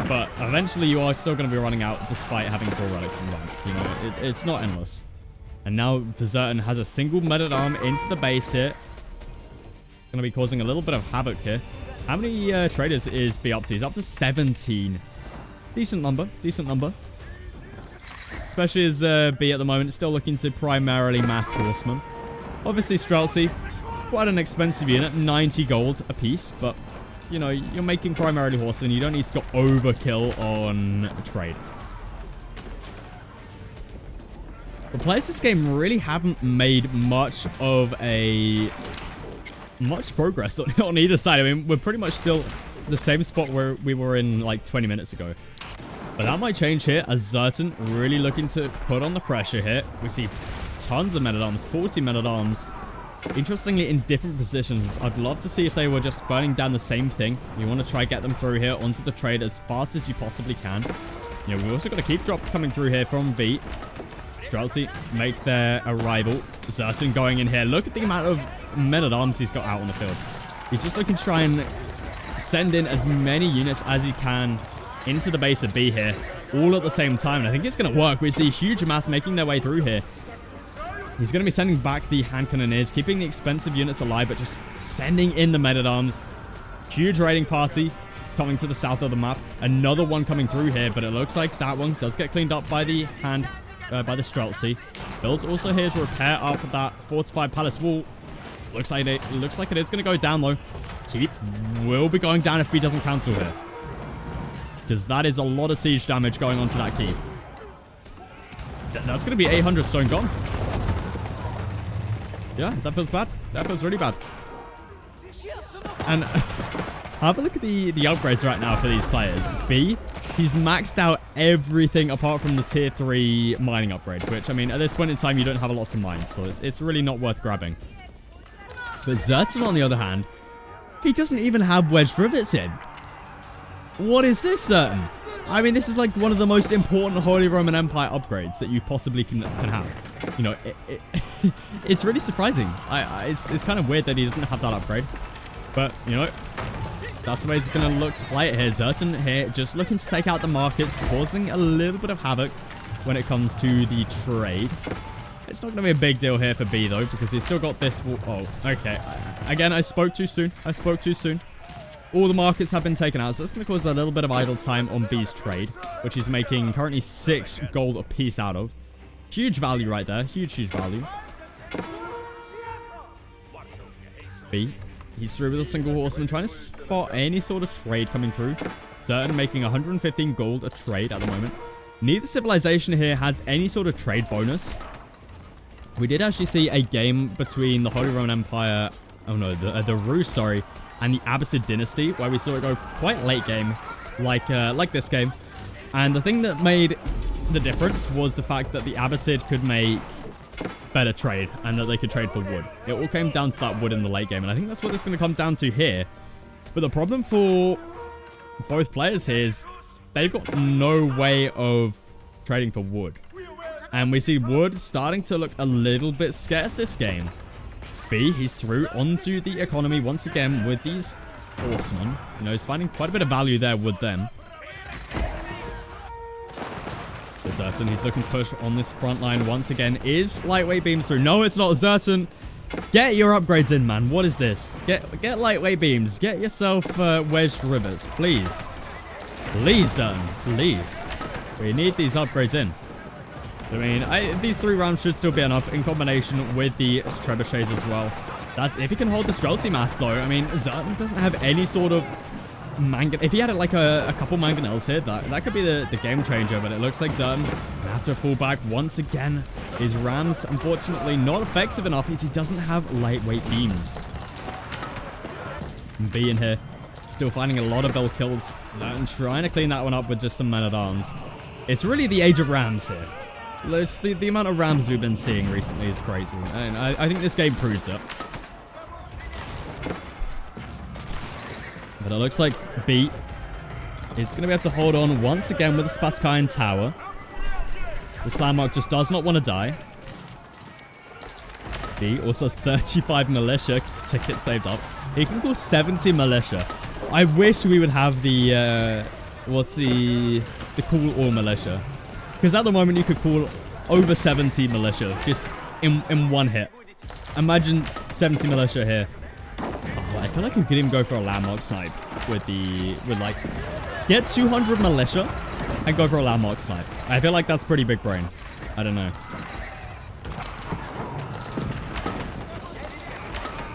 But eventually, you are still going to be running out despite having 4 relics in the bank. You know, it's not endless. And now Zerton has a single men-at-arm into the base here. Going to be causing a little bit of havoc here. How many traders is B up to? He's up to 17. Decent number. Decent number. Especially as B at the moment is still looking to primarily mass horsemen. Obviously, Streltsy, quite an expensive unit. 90 gold a piece, but... You know, you're making primarily horsemen. You don't need to go overkill on trade. The players this game really haven't made much of much progress on either side. I mean, we're pretty much still the same spot where we were in like 20 minutes ago. But that might change here as Zerton really looking to put on the pressure here. We see tons of men-at-arms, 40 men-at-arms. Interestingly, in different positions. I'd love to see if they were just burning down the same thing. You want to try get them through here onto the trade as fast as you possibly can. You know, we also got a keep drop coming through here from B. Streltsy make their arrival. Zerton going in here. Look at the amount of men-at-arms he's got out on the field. He's just looking to try and send in as many units as he can into the base of B here, all at the same time. And I think it's going to work. We see huge mass making their way through here. He's going to be sending back the hand cannoneers, keeping the expensive units alive, but just sending in the men-at-arms. Huge raiding party coming to the south of the map. Another one coming through here, but it looks like that one does get cleaned up by the hand, by the Streltsy. Bill's also here to repair up that fortified palace wall. Looks like it is going to go down low. Keep will be going down if B doesn't cancel here, because that is a lot of siege damage going onto that keep. That's going to be 800 stone gone. Yeah, that feels bad. That feels really bad. And have a look at the upgrades right now for these players. B, he's maxed out everything apart from the tier 3 mining upgrade, which, I mean, at this point in time, you don't have a lot to mine, so it's really not worth grabbing. But Zerton, on the other hand, he doesn't even have wedged rivets in. What is this, Zerton? I mean, this is like one of the most important Holy Roman Empire upgrades that you possibly can have. You know, it's really surprising. It's kind of weird that he doesn't have that upgrade. But, you know, that's the way he's going to look to play it here. Zerton here just looking to take out the markets, causing a little bit of havoc when it comes to the trade. It's not going to be a big deal here for B, though, because he's still got this... Oh, okay. Again, I spoke too soon. All the markets have been taken out, so that's going to cause a little bit of idle time on B's trade, which he's making currently 6 gold a piece out of. Huge value right there. Huge value. B, he's through with a single horseman, trying to spot any sort of trade coming through. Zerton making 115 gold a trade at the moment. Neither civilization here has any sort of trade bonus. We did actually see a game between the Holy Roman Empire... Oh no, the Rus, sorry. And the Abbasid Dynasty, where we saw it go quite late game, like this game. And the thing that made the difference was the fact that the Abbasid could make better trade, and that they could trade for wood. It all came down to that wood in the late game, and I think that's what it's going to come down to here. But the problem for both players here is they've got no way of trading for wood. And we see wood starting to look a little bit scarce this game. B, he's through onto the economy once again with these horsemen. You know, he's finding quite a bit of value there with them. Zerton, he's looking to push on this front line once again. Is lightweight beams through? No, it's not. Zerton, get your upgrades in, man. What is this? Get lightweight beams. Get yourself wedged rivers, please. Please, Zerton, please. We need these upgrades in. I mean, these 3 rounds should still be enough in combination with the trebuchets as well. That's if he can hold the Streltsy mass, though. I mean, Zerton doesn't have any sort of if he had like a couple mangonels here, that could be the game changer, but it looks like Zerton will have to fall back once again. His rams, unfortunately, not effective enough as he doesn't have lightweight beams. And B in here, still finding a lot of bell kills. Zerton trying to clean that one up with just some men-at-arms. It's really the age of rams here. It's the amount of rams we've been seeing recently is crazy, and I think this game proves it. But it looks like B is going to be able to hold on once again with the Spaskayan Tower. This landmark just does not want to die. B also has 35 militia tickets saved up. He can call 70 militia. I wish we would have the, the call all militia. Because at the moment you could call over 70 militia just in one hit. Imagine 70 militia here. I feel like we could even go for a landmark snipe with like, get 200 militia and go for a landmark snipe. I feel like that's pretty big brain. I don't know.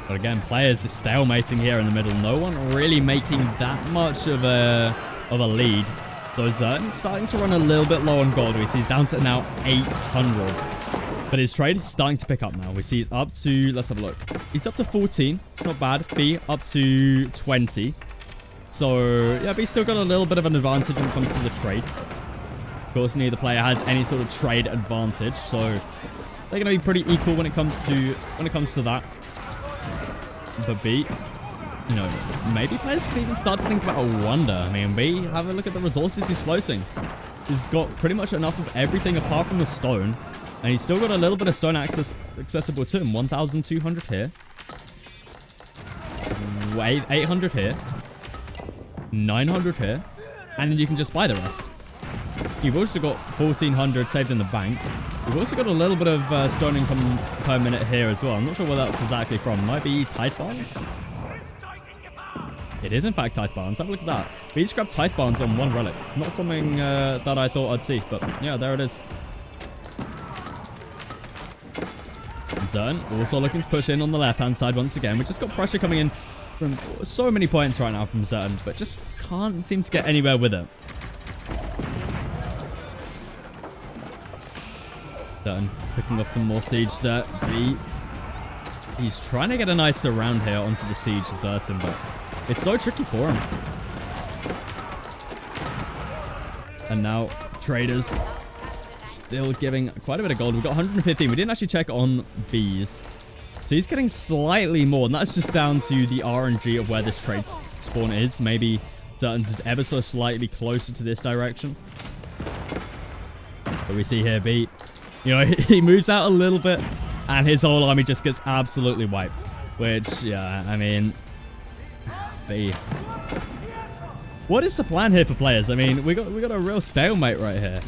But again, players just stalemating here in the middle. No one really making that much of a lead. Though Zerton starting to run a little bit low on gold. We see he's down to now 800. But his trade is starting to pick up now. We see he's up to, let's have a look. He's up to 14. It's not bad. B up to 20. So, yeah, B's still got a little bit of an advantage when it comes to the trade. Of course, neither player has any sort of trade advantage. So, they're going to be pretty equal when it comes to that. But B, you know, maybe players can even start to think about a wonder. I mean, B, have a look at the resources he's floating. He's got pretty much enough of everything apart from the stone. And he's still got a little bit of stone accessible to him. 1,200 here. 800 here. 900 here. And then you can just buy the rest. You've also got 1,400 saved in the bank. You've also got a little bit of stone income per minute here as well. I'm not sure where that's exactly from. Might be Tithe Barns? It is in fact Tithe Barns. Have a look at that. We just grabbed Tithe Barns on one relic. Not something that I thought I'd see. But yeah, there it is. Zerton also looking to push in on the left-hand side once again. We just got pressure coming in from so many points right now from Zerton, but just can't seem to get anywhere with it. Zerton picking up some more siege there. He's trying to get a nice surround here onto the siege, Zerton, but it's so tricky for him. And now traders still giving quite a bit of gold. We've got 115. We didn't actually check on B's. So he's getting slightly more. And that's just down to the RNG of where this trade spawn is. Maybe Zerton's is ever so slightly closer to this direction. But we see here B, you know, he moves out a little bit and his whole army just gets absolutely wiped. Which, yeah, I mean, B. What is the plan here for players? I mean, we got a real stalemate right here.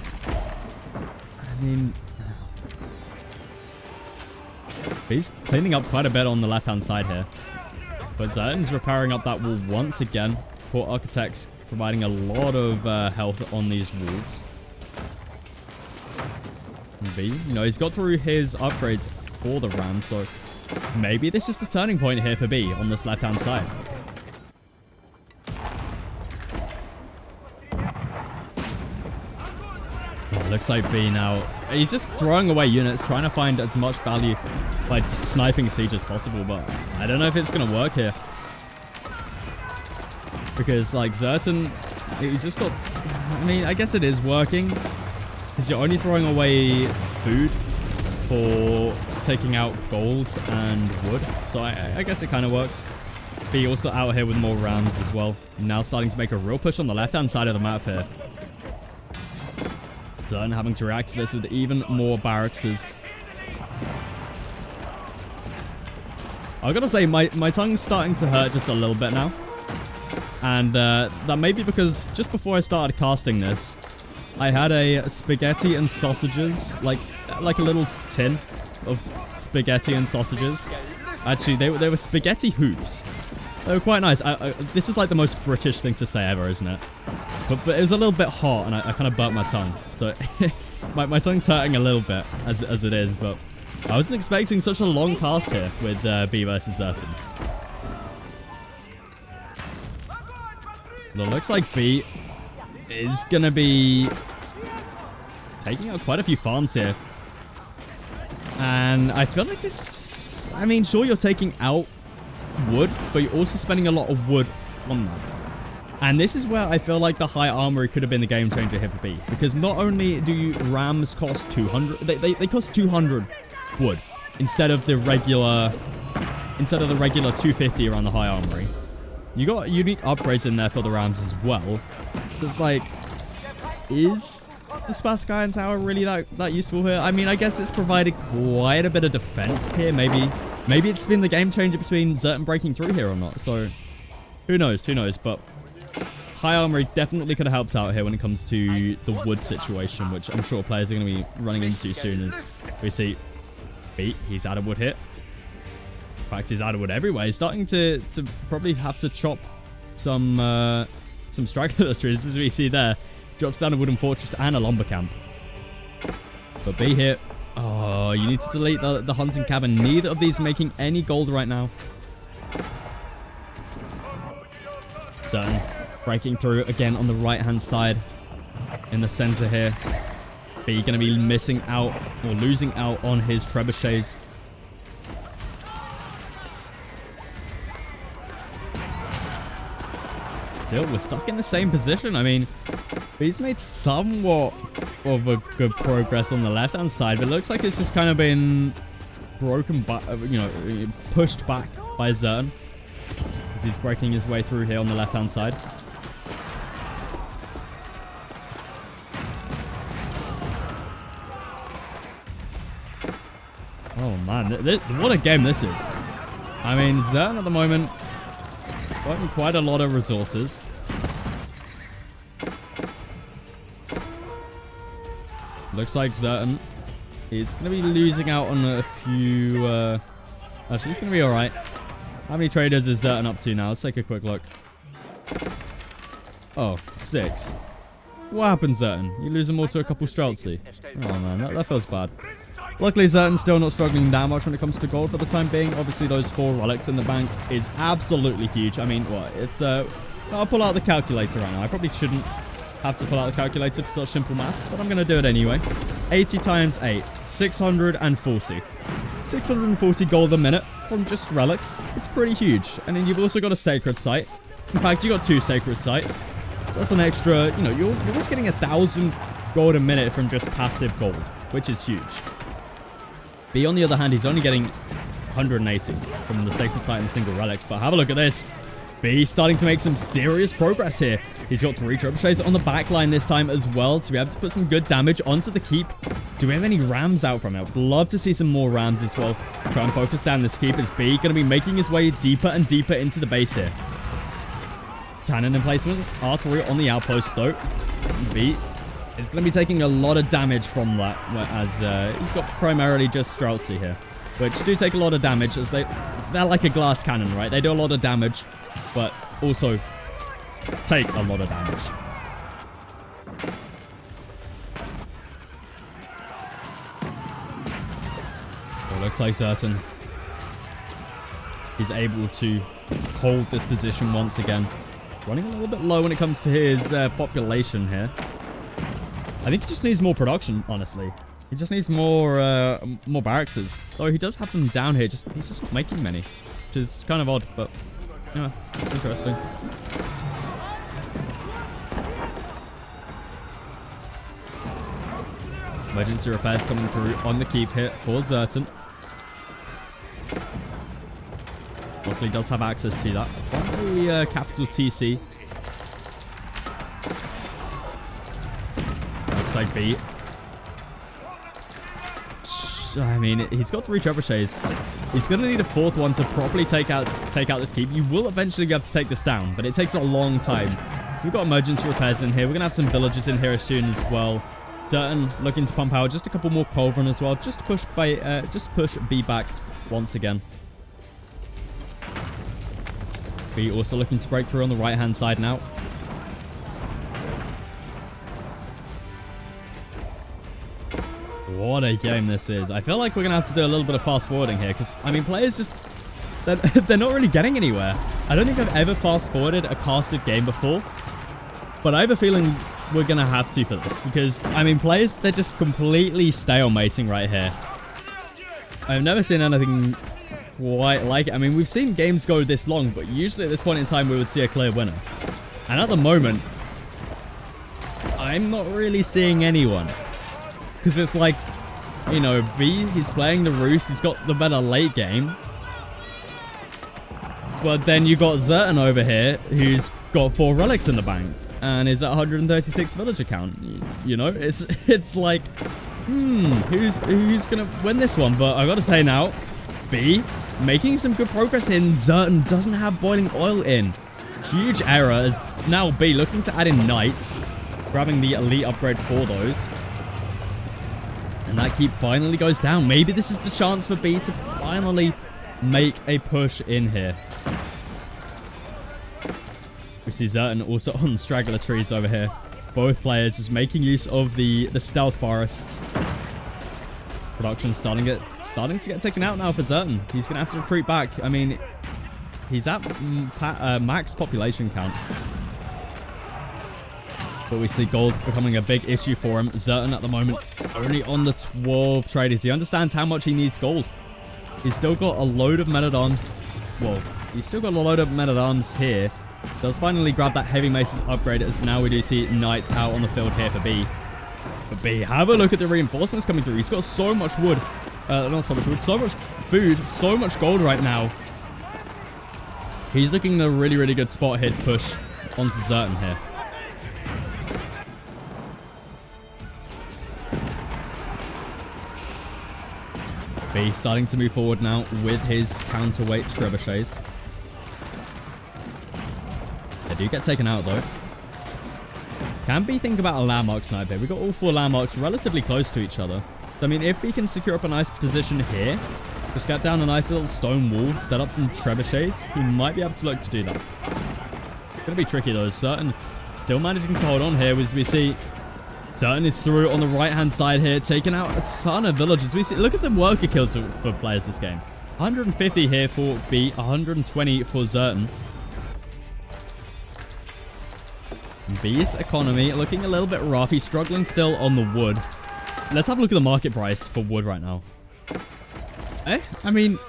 I mean, he's cleaning up quite a bit on the left-hand side here. But Zerton's repairing up that wall once again. Port Architects providing a lot of health on these walls. And B, you know, he's got through his upgrades for the Rams, so maybe this is the turning point here for B on this left-hand side. Looks like B now, he's just throwing away units, trying to find as much value by just sniping siege as possible, but I don't know if it's going to work here. Because, like, Zerton, he's just got, I mean, I guess it is working, because you're only throwing away food for taking out gold and wood, so I guess it kind of works. B also out here with more rams as well, now starting to make a real push on the left-hand side of the map here. Zerton having to react to this with even more barracks. I've got to say, my tongue's starting to hurt just a little bit now. And that may be because just before I started casting this, I had a spaghetti and sausages, like a little tin of spaghetti and sausages. Actually, they were spaghetti hoops. They were quite nice. This is like the most British thing to say ever, isn't it? But it was a little bit hot, and I kind of burnt my tongue. So my tongue's hurting a little bit as it is, but I wasn't expecting such a long cast here with B versus Zertan. But it looks like B is going to be taking out quite a few farms here. And I feel like this... I mean, sure, you're taking out wood, but you're also spending a lot of wood on that. And this is where I feel like the high armory could have been the game changer here for B. Because not only do rams cost 200... They cost 200 wood instead of the regular 250 around the high armory. You got unique upgrades in there for the rams as well. It's like, is the Spasskaya and Tower really that useful here? I mean, I guess it's provided quite a bit of defense here. Maybe it's been the game changer between Zertan breaking through here or not. So who knows? But high armory definitely could have helped out here when it comes to the wood situation, which I'm sure players are going to be running into soon as we see B. He's out of wood here. In fact, he's out of wood everywhere. He's starting to probably have to chop some straggler trees, as we see there. Drops down a wooden fortress and a lumber camp. But B here. Oh, you need to delete the hunting cabin. Neither of these making any gold right now. Zertan breaking through again on the right-hand side. In the center here. B going to be missing out or losing out on his trebuchets. Still, we're stuck in the same position. I mean, he's made somewhat of a good progress on the left-hand side, but it looks like it's just kind of been broken back, pushed back by Zertan as he's breaking his way through here on the left-hand side. Oh man, what a game this is. I mean, Zertan at the moment got quite a lot of resources. Looks like Zertan is going to be losing out on a few... actually, he's going to be alright. How many traders is Zertan up to now? Let's take a quick look. Oh, 6. What happened, Zertan? You lose them all to a couple Streltsy. Oh man, that feels bad. Luckily, Zertan's still not struggling that much when it comes to gold for the time being. Obviously, those 4 relics in the bank is absolutely huge. I mean, what? It's, I'll pull out the calculator right now. I probably shouldn't have to pull out the calculator for such simple maths, but I'm going to do it anyway. 80 times 8. 640. 640 gold a minute from just relics. It's pretty huge. And then you've also got a sacred site. In fact, you got 2 sacred sites. So that's an extra, you're just getting 1,000 gold a minute from just passive gold, which is huge. B, on the other hand, he's only getting 180 from the Sacred Site and the single relic. But have a look at this. B starting to make some serious progress here. He's got 3 trebuchets on the back line this time as well to be able to put some good damage onto the keep. Do we have any rams out from it? I'd love to see some more rams as well. Try and focus down this keep as B going to be making his way deeper and deeper into the base here. Cannon emplacements. R3 on the outpost though. B is going to be taking a lot of damage from that, as he's got primarily just Streltsy here, which do take a lot of damage as they're like a glass cannon, right? They do a lot of damage, but also take a lot of damage. So it looks like Zertan, he's able to hold this position once again. Running a little bit low when it comes to his population here. I think he just needs more production, honestly. He just needs more barracks. Though he does have them down here, he's just not making many. Which is kind of odd, but yeah, it's interesting. Emergency repairs coming through on the keep here for Zertan. Luckily does have access to that. From the capital TC. Looks like B I mean, he's got 3 trebuchets. He's going to need a 4th one to properly take out this keep. You will eventually be able to take this down, but it takes a long time. So we've got emergency repairs in here. We're going to have some villagers in here as soon as well. Durton looking to pump out just a couple more Culverin as well, just to push B back once again. B also looking to break through on the right-hand side now. What a game this is. I feel like we're going to have to do a little bit of fast-forwarding here, because, I mean, players just... They're not really getting anywhere. I don't think I've ever fast-forwarded a casted game before, but I have a feeling we're going to have to for this, because, I mean, players, they're just completely stalemating right here. I've never seen anything quite like it. I mean, we've seen games go this long, but usually at this point in time, we would see a clear winner. And at the moment, I'm not really seeing anyone. Because it's like, you know, B, he's playing the Roost. He's got the better late game. But then you got Zerton over here, who's got 4 relics in the bank. And is at 136 villager count. You know, it's like, who's going to win this one? But I got to say now, B, making some good progress in. Zerton doesn't have boiling oil in. Huge error as now B looking to add in knights. Grabbing the elite upgrade for those. And that keep finally goes down. Maybe this is the chance for B to finally make a push in here. We see Zerton also on straggler trees over here. Both players just making use of the stealth forests. Production starting to get taken out now for Zerton. He's going to have to retreat back. I mean, he's at max population count. But we see gold becoming a big issue for him. Zerton at the moment only on the 12 traders. He understands how much he needs gold. He's still got a load of men-at-arms. Well, he's still got a load of men-at-arms here. Does finally grab that heavy maces upgrade as now we do see knights out on the field here for B. But B, have a look at the reinforcements coming through. He's got so much wood. Not so much wood. So much food. So much gold right now. He's looking in a really, really good spot here to push onto Zerton here. B starting to move forward now with his counterweight trebuchets. They do get taken out though. Can B think about a landmark snipe here? We've got all 4 landmarks relatively close to each other. So, I mean, if B can secure up a nice position here, just get down a nice little stone wall, set up some trebuchets, he might be able to look to do that. It's going to be tricky though. Zerton still managing to hold on here as we see Zerton is through on the right-hand side here, taking out a ton of villagers. We see, look at the worker kills for players this game. 150 here for B, 120 for Zerton. B's economy looking a little bit rough. He's struggling still on the wood. Let's have a look at the market price for wood right now. I mean,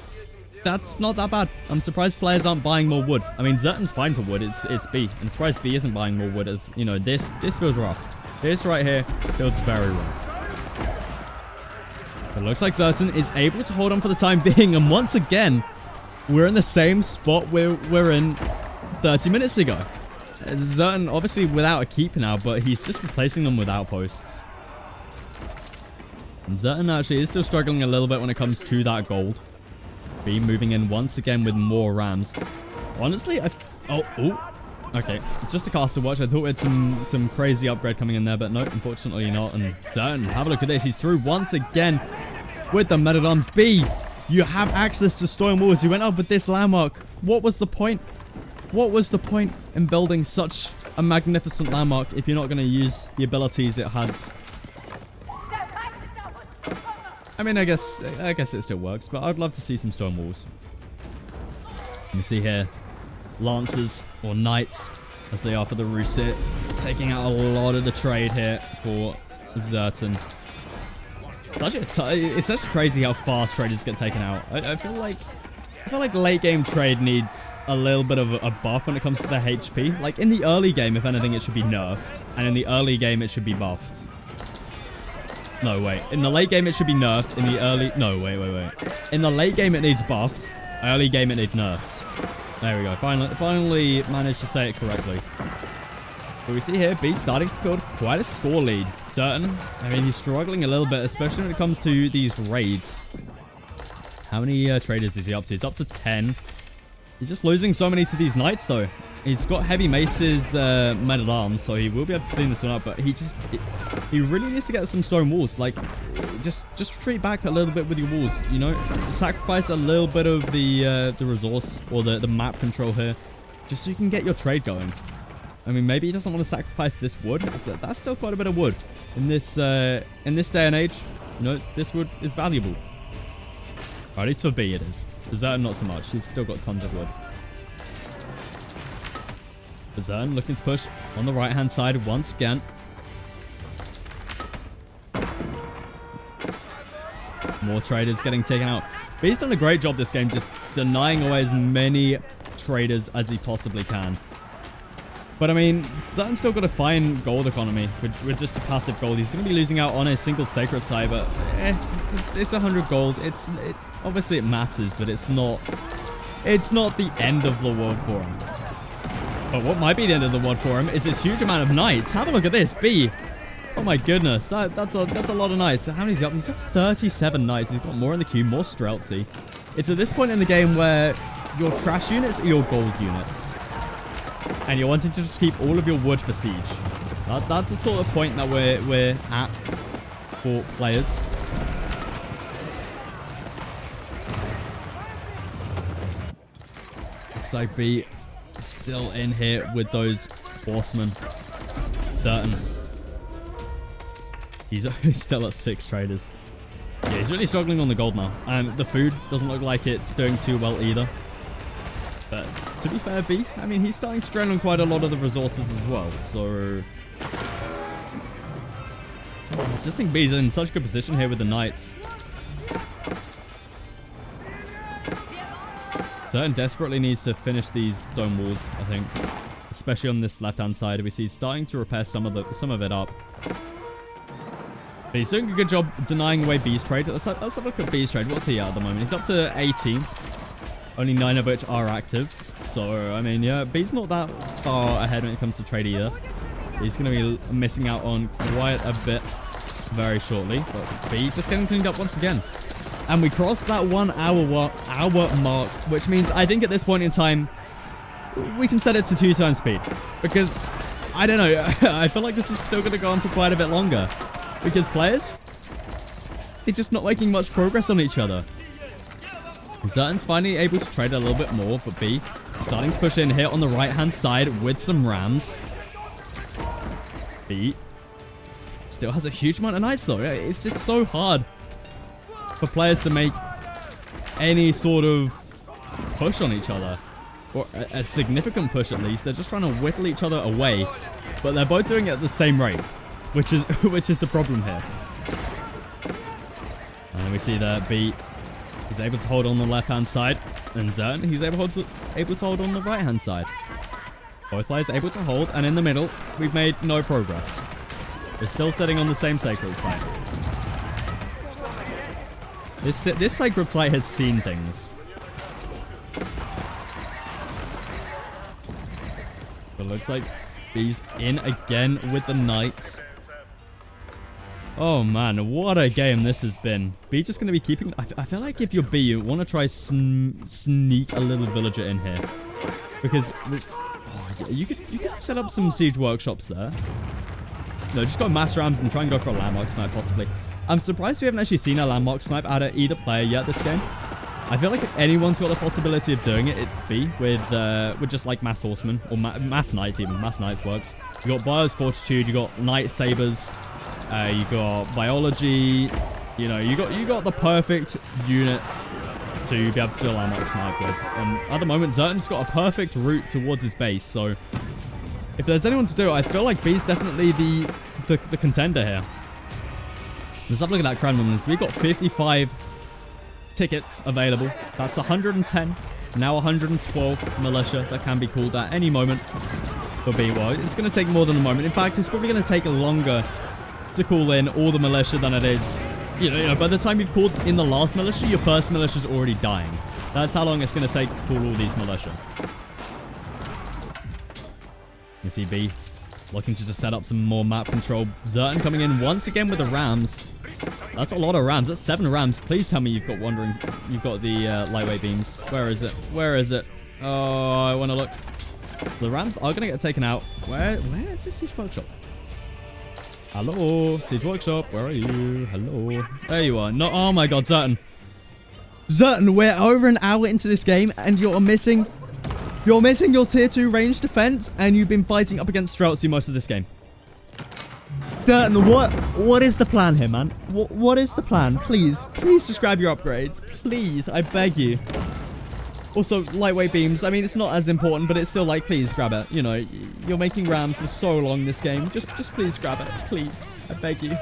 that's not that bad. I'm surprised players aren't buying more wood. I mean, Zerton's fine for wood. It's B. I'm surprised B isn't buying more wood as, you know, this feels rough. This right here feels very rough. It looks like Zerton is able to hold on for the time being. And once again, we're in the same spot we're in 30 minutes ago. Zerton obviously without a keep now, but he's just replacing them with outposts. And Zerton actually is still struggling a little bit when it comes to that gold. B moving in once again with more rams. Honestly, okay, just a caster watch. I thought we had some crazy upgrade coming in there, but no, unfortunately not. And Zerton, have a look at this. He's through once again with the men-at-arms. B, you have access to stone walls. You went up with this landmark. What was the point? What was the point in building such a magnificent landmark if you're not going to use the abilities it has? I mean, I guess it still works, but I'd love to see some stone walls. Let me see here. Lancers or knights, as they are for the Roost here, taking out a lot of the trade here for Zerton. It's actually crazy how fast traders get taken out. I feel like late game trade needs a little bit of a buff when it comes to their HP. Like in the early game, if anything, it should be nerfed, and in the early game, it should be buffed. No, wait. In the late game, it should be nerfed. In the early... No, wait. In the late game, it needs buffs. Early game, it needs nerfs. There we go. Finally managed to say it correctly. But we see here, B starting to build quite a score lead. Certain. I mean, he's struggling a little bit, especially when it comes to these raids. How many traders is he up to? He's up to 10. He's just losing so many to these knights, though. He's got heavy maces, men-at-arms, so he will be able to clean this one up. But he really needs to get some stone walls. Like, just retreat back a little bit with your walls. You know, sacrifice a little bit of the resource or the map control here, just so you can get your trade going. I mean, maybe he doesn't want to sacrifice this wood. That's still quite a bit of wood in this day and age. You know, this wood is valuable. Or at least for B it is. For Zern, not so much. He's still got tons of wood. For Zern, looking to push on the right-hand side once again. More traders getting taken out. But he's done a great job this game, just denying away as many traders as he possibly can. But I mean, Zern's still got a fine gold economy with just the passive gold. He's going to be losing out on a single sacred site, but it's 100 gold. Obviously it matters, but it's not the end of the world for him. But what might be the end of the world for him is this huge amount of knights. Have a look at this, B. Oh my goodness, that's a lot of knights. How many is he up? He's up 37 knights. He's got more in the queue, more Streltsy. It's at this point in the game where your trash units are your gold units. And you're wanting to just keep all of your wood for siege. That's the sort of point that we're at for players. Looks like B is still in here with those horsemen. Certain. He's still at 6 traders. Yeah, he's really struggling on the gold now. And the food doesn't look like it's doing too well either. But to be fair, B, I mean, he's starting to drain on quite a lot of the resources as well. So I just think B's in such a good position here with the knights. Certain desperately needs to finish these stone walls, I think. Especially on this left-hand side. We see he's starting to repair some of it up. But he's doing a good job denying away B's trade. Let's have a look at B's trade. What's he at the moment? He's up to 18. Only 9 of which are active. So, I mean, yeah, B's not that far ahead when it comes to trade either. He's going to be missing out on quite a bit very shortly. But B just getting cleaned up once again. And we crossed that 1 hour mark, which means I think at this point in time, we can set it to 2 times speed. Because, I don't know, I feel like this is still going to go on for quite a bit longer. Because players, they're just not making much progress on each other. Zerton's finally able to trade a little bit more, but B starting to push in here on the right-hand side with some rams. B still has a huge amount of knights, though. It's just so hard for players to make any sort of push on each other. Or a significant push, at least. They're just trying to whittle each other away, but they're both doing it at the same rate, which is the problem here. And we see that B is able to hold on the left-hand side, and Zern, he's able to hold on the right-hand side. Both players able to hold, and in the middle, we've made no progress. We're still sitting on the same sacred site. This sacred site has seen things. But it looks like B's in again with the knights. Oh man, what a game this has been. B just going to be keeping... I feel like if you're B, you want to try sneak a little villager in here. Because you could set up some siege workshops there. No, just go mass rams and try and go for a landmark snipe possibly. I'm surprised we haven't actually seen a landmark snipe out of either player yet this game. I feel like if anyone's got the possibility of doing it, it's B with just like mass horsemen or mass knights even. Mass knights works. You got Buyer's Fortitude, you got Knight Sabers. You got biology, you know, you got the perfect unit to be able to do a landmark snipe with. And at the moment, Zerton's got a perfect route towards his base. So if there's anyone to do it, I feel like B's definitely the contender here. Let's have a look at that crown numbers. We've got 55 tickets available. That's 110, now 112 militia that can be called at any moment for B. Well, it's going to take more than a moment. In fact, it's probably going to take longer to call in all the militia than it is. You know, by the time you've called in the last militia, your first militia is already dying. That's how long it's going to take to call all these militia. You see B looking to just set up some more map control. Zertan coming in once again with the rams. That's a lot of rams. That's 7 rams. Please tell me you've got the lightweight beams. Where is it? Where is it? Oh, I want to look. The rams are going to get taken out. Where is this siege workshop? Hello, siege workshop. Where are you? Hello. There you are. No, oh my god, Zertan. Zertan, we're over an hour into this game and you're missing your tier 2 range defense and you've been fighting up against Streltsy most of this game. Zertan, what is the plan here, man? What is the plan? Please just grab your upgrades. Please, I beg you. Also, lightweight beams. I mean, it's not as important, but it's still like, please grab it. You know, you're making rams for so long this game. Just please grab it. Please. I beg you.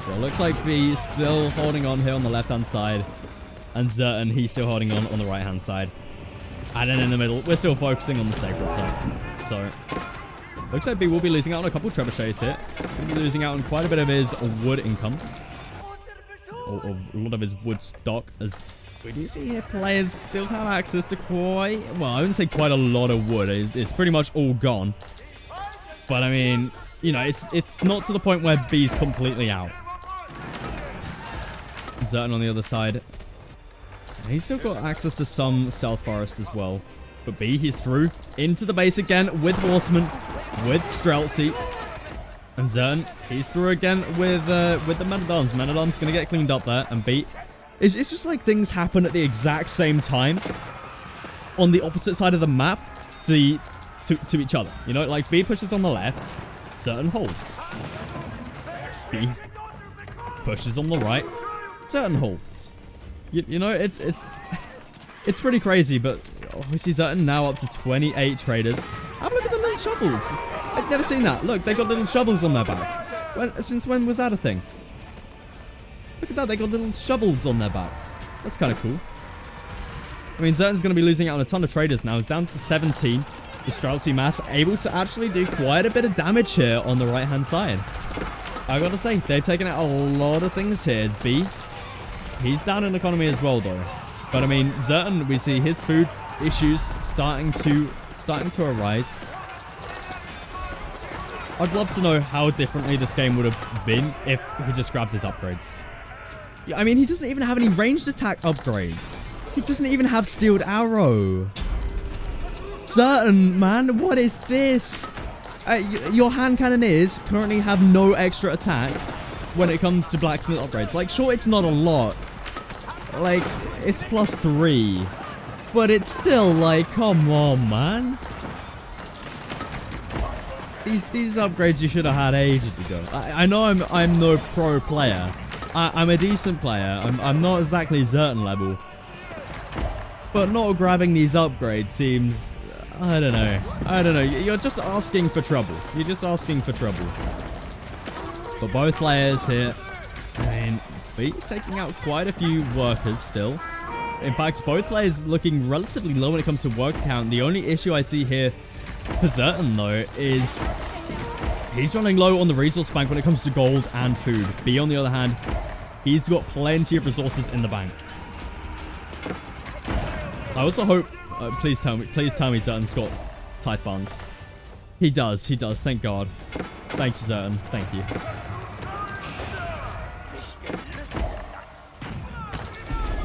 So it looks like B still holding on here on the left-hand side. And Zertan, he's still holding on the right-hand side. And then in the middle, we're still focusing on the sacred side. So, looks like B will be losing out on a couple of trebuchets here. Going to be losing out on quite a bit of his wood income. Or a lot of his wood stock, as we do see here players still have access to quite, well, I wouldn't say quite a lot of wood. It's pretty much all gone. But I mean, you know, it's not to the point where B's completely out. Zertan on the other side. He's still got access to some stealth forest as well. But B, he's through into the base again with horsemen, with Streltsy. And Zertan, he's through again with the Men-at-Arms. Men-at-Arms going to get cleaned up there. And B, it's just like things happen at the exact same time on the opposite side of the map to each other. You know, like B pushes on the left, Zertan holds. B pushes on the right, Zertan holds. You know, it's pretty crazy, but obviously Zertan now up to 28 traders. Have a look at the little shovels. I've never seen that. Look, they got little shovels on their back. Since when was that a thing? Look at that. They got little shovels on their backs. That's kind of cool. I mean, Zertan's going to be losing out on a ton of traders now. He's down to 17. The Streltsy mass able to actually do quite a bit of damage here on the right-hand side. I got to say, they've taken out a lot of things here. B, he's down in economy as well, though. But I mean, Zertan, we see his food issues starting to arise. I'd love to know how differently this game would have been if he just grabbed his upgrades. I mean, he doesn't even have any ranged attack upgrades. He doesn't even have steeled arrow. Zertan, man, what is this? Your hand cannoneers currently have no extra attack when it comes to blacksmith upgrades. Like, sure, it's not a lot. Like, it's +3. But it's still like, come on, man. These upgrades you should have had ages ago. I know I'm no pro player. I'm a decent player. I'm not exactly Zertan level. But not grabbing these upgrades seems, I don't know. You're just asking for trouble. You're just asking for trouble. But both players here, I mean, B taking out quite a few workers still. In fact, both players looking relatively low when it comes to worker count. The only issue I see here for Zertan, though, is he's running low on the resource bank when it comes to gold and food. B, on the other hand, he's got plenty of resources in the bank. I also hope, please tell me Zertan's got tithe barns. He does, thank God. Thank you, Zertan, thank you.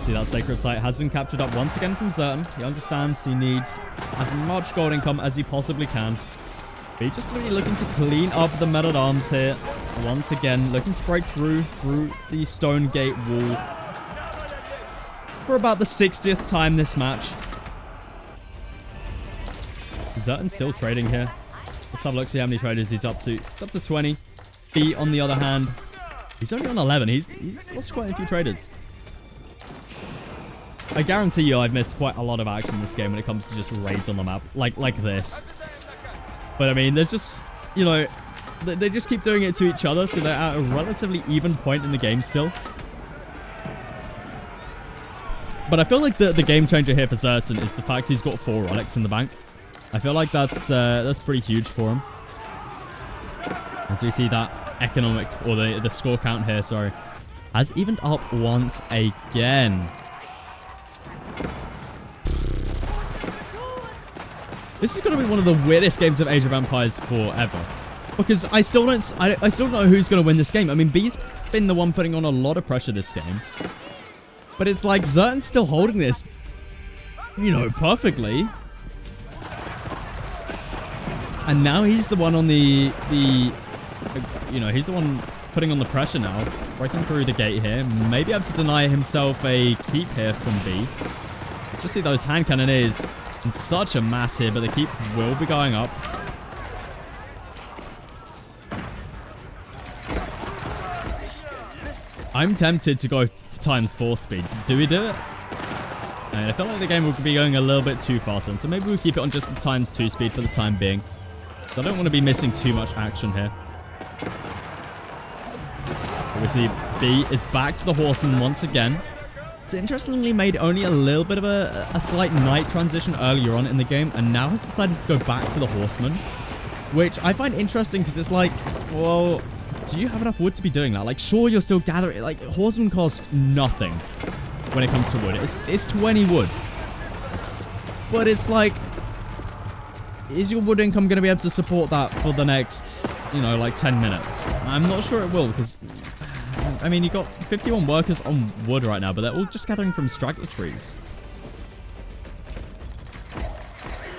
See, that sacred site has been captured up once again from Zertan. He understands he needs as much gold income as he possibly can. But he's just going to be looking to clean up the Men-at-Arms here. Once again, looking to break through the stone gate wall. For about the 60th time this match. Zertan's still trading here. Let's have a look, see how many traders he's up to. He's up to 20. B, on the other hand, he's only on 11. He's lost quite a few traders. I guarantee you I've missed quite a lot of action in this game when it comes to just raids on the map. Like this. But I mean, there's just, you know, they just keep doing it to each other, so they're at a relatively even point in the game still. But I feel like the game changer here for Zertan is the fact he's got 4 relics in the bank. I feel like that's pretty huge for him. As we see that economic, or the score count here, sorry, has evened up once again. This is going to be one of the weirdest games of Age of Empires forever. Because I still don't know who's going to win this game. I mean, B's been the one putting on a lot of pressure this game. But it's like Zertan's still holding this, you know, perfectly. And now he's the one on you know, he's the one putting on the pressure now. Breaking through the gate here. Maybe able to deny himself a keep here from B. Just see those hand cannoneers in such a mass here, but the keep will be going up. I'm tempted to go to ×4 speed. Do we do it? I feel like the game will be going a little bit too fast, so maybe we'll keep it on just the ×2 speed for the time being. I don't want to be missing too much action here. We see B is back to the horseman once again. It's interestingly made only a little bit of a slight knight transition earlier on in the game, and now has decided to go back to the horseman, which I find interesting because it's like, well, do you have enough wood to be doing that? Like, sure, you're still gathering. Like, horsemen cost nothing when it comes to wood. It's 20 wood. But it's like, is your wood income going to be able to support that for the next, you know, like 10 minutes? I'm not sure it will, because, I mean, you've got 51 workers on wood right now, but they're all just gathering from straggler trees.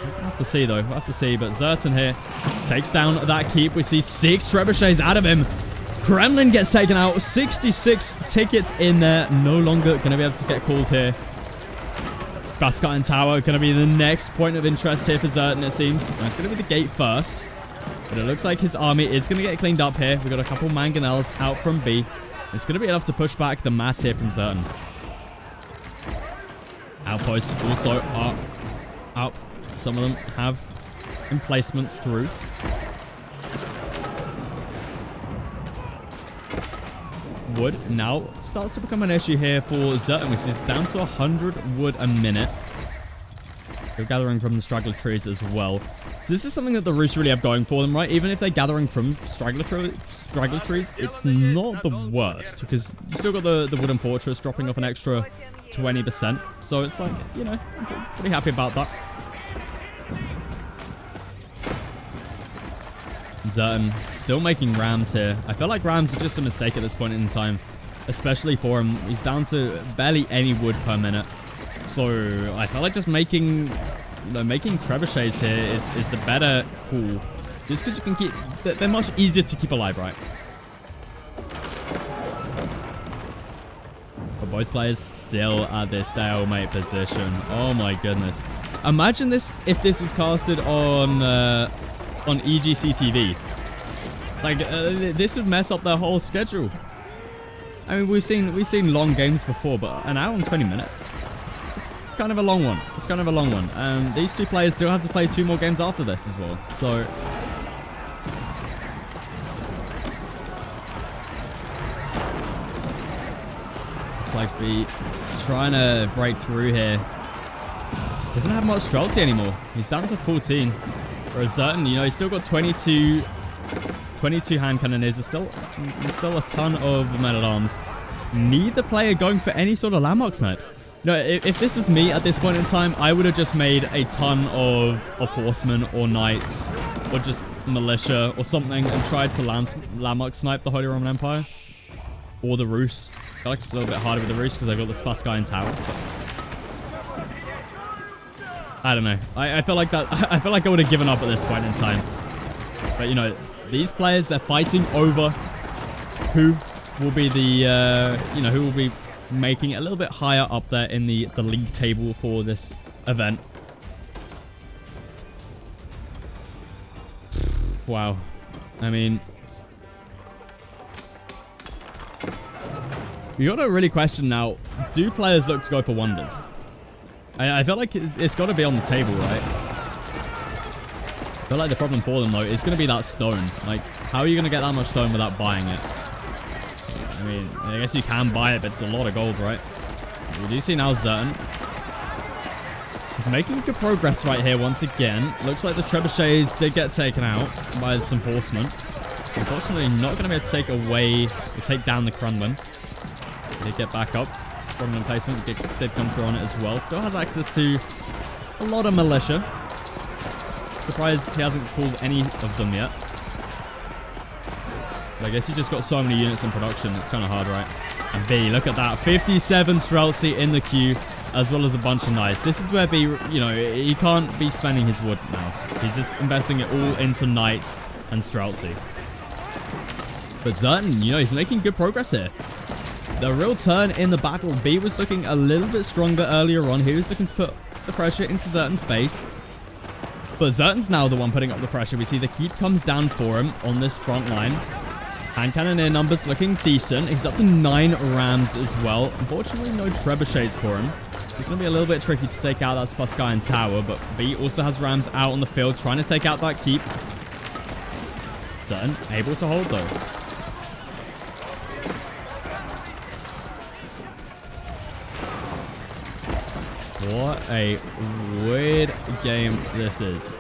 We'll have to see, though. We'll have to see. But Zertan here takes down that keep. We see 6 trebuchets out of him. Kremlin gets taken out. 66 tickets in there. No longer going to be able to get called here. Spasskine Tower going to be the next point of interest here for Zertan, it seems. No, it's going to be the gate first. But it looks like his army is going to get cleaned up here. We've got a couple mangonels out from B. It's going to be enough to push back the mass here from Zertan. Outposts also are out. Some of them have emplacements through. Wood now starts to become an issue here for Zertan, which is down to 100 wood a minute. They're gathering from the straggler trees as well. So this is something that the Rus really have going for them, right? Even if they're gathering from straggler trees, it's not the worst, because you still got the wooden fortress dropping off an extra 20%. So it's like, you know, I'm pretty happy about that. Zertan still making rams here. I feel like rams are just a mistake at this point in time, especially for him. He's down to barely any wood per minute. So I feel like just making trebuchets here is the better call. Just because you can keep... They're much easier to keep alive, right? But both players still at this stalemate position. Oh my goodness. Imagine this if this was casted on EGC TV. Like, this would mess up their whole schedule. I mean, we've seen long games before, but an hour and 20 minutes. It's kind of a long one. It's kind of a long one. And these two players still have to play 2 more games after this as well. So looks like B trying to break through here. Just doesn't have much streltsy anymore. He's down to 14. Whereas Zertan, you know, he's still got 22 hand cannoneers. There's still a ton of men-at-arms. Neither player going for any sort of landmark snipes. No, if this was me at this point in time, I would have just made a ton of horsemen or knights or just militia or something and tried to landmark snipe the Holy Roman Empire or the Rus. I feel like it's a little bit harder with the Rus because I've got the Spasskine Tower. But I don't know. I feel like that. I feel like I would have given up at this point in time. But you know, these players, they're fighting over who will be the who will be making it a little bit higher up there in the league table for this event. Wow. I mean, you got to really question now, do players look to go for wonders? I feel like it's got to be on the table, right? I feel like the problem for them, though, is going to be that stone. Like, how are you going to get that much stone without buying it? I mean, I guess you can buy it, but it's a lot of gold, right? We do see now Zertan. He's making good progress right here once again. Looks like the trebuchets did get taken out by some horsemen. So unfortunately, not going to be able to take down the Kremlin. They get back up. Strong placement did come through on it as well. Still has access to a lot of militia. Surprised he hasn't called any of them yet. But I guess he just got so many units in production. It's kind of hard, right? And B, look at that. 57 Streltsy in the queue, as well as a bunch of knights. This is where B, you know, he can't be spending his wood now. He's just investing it all into knights and Streltsy. But Zertan, you know, he's making good progress here. The real turn in the battle. B was looking a little bit stronger earlier on. He was looking to put the pressure into Zertan's base. But Zertan's now the one putting up the pressure. We see the keep comes down for him on this front line. Hand cannoneer numbers looking decent. He's up to 9 rams as well. Unfortunately, no trebuchets for him. It's going to be a little bit tricky to take out that Spaskayan tower. But B also has rams out on the field trying to take out that keep. Zertan able to hold though. What a weird game this is.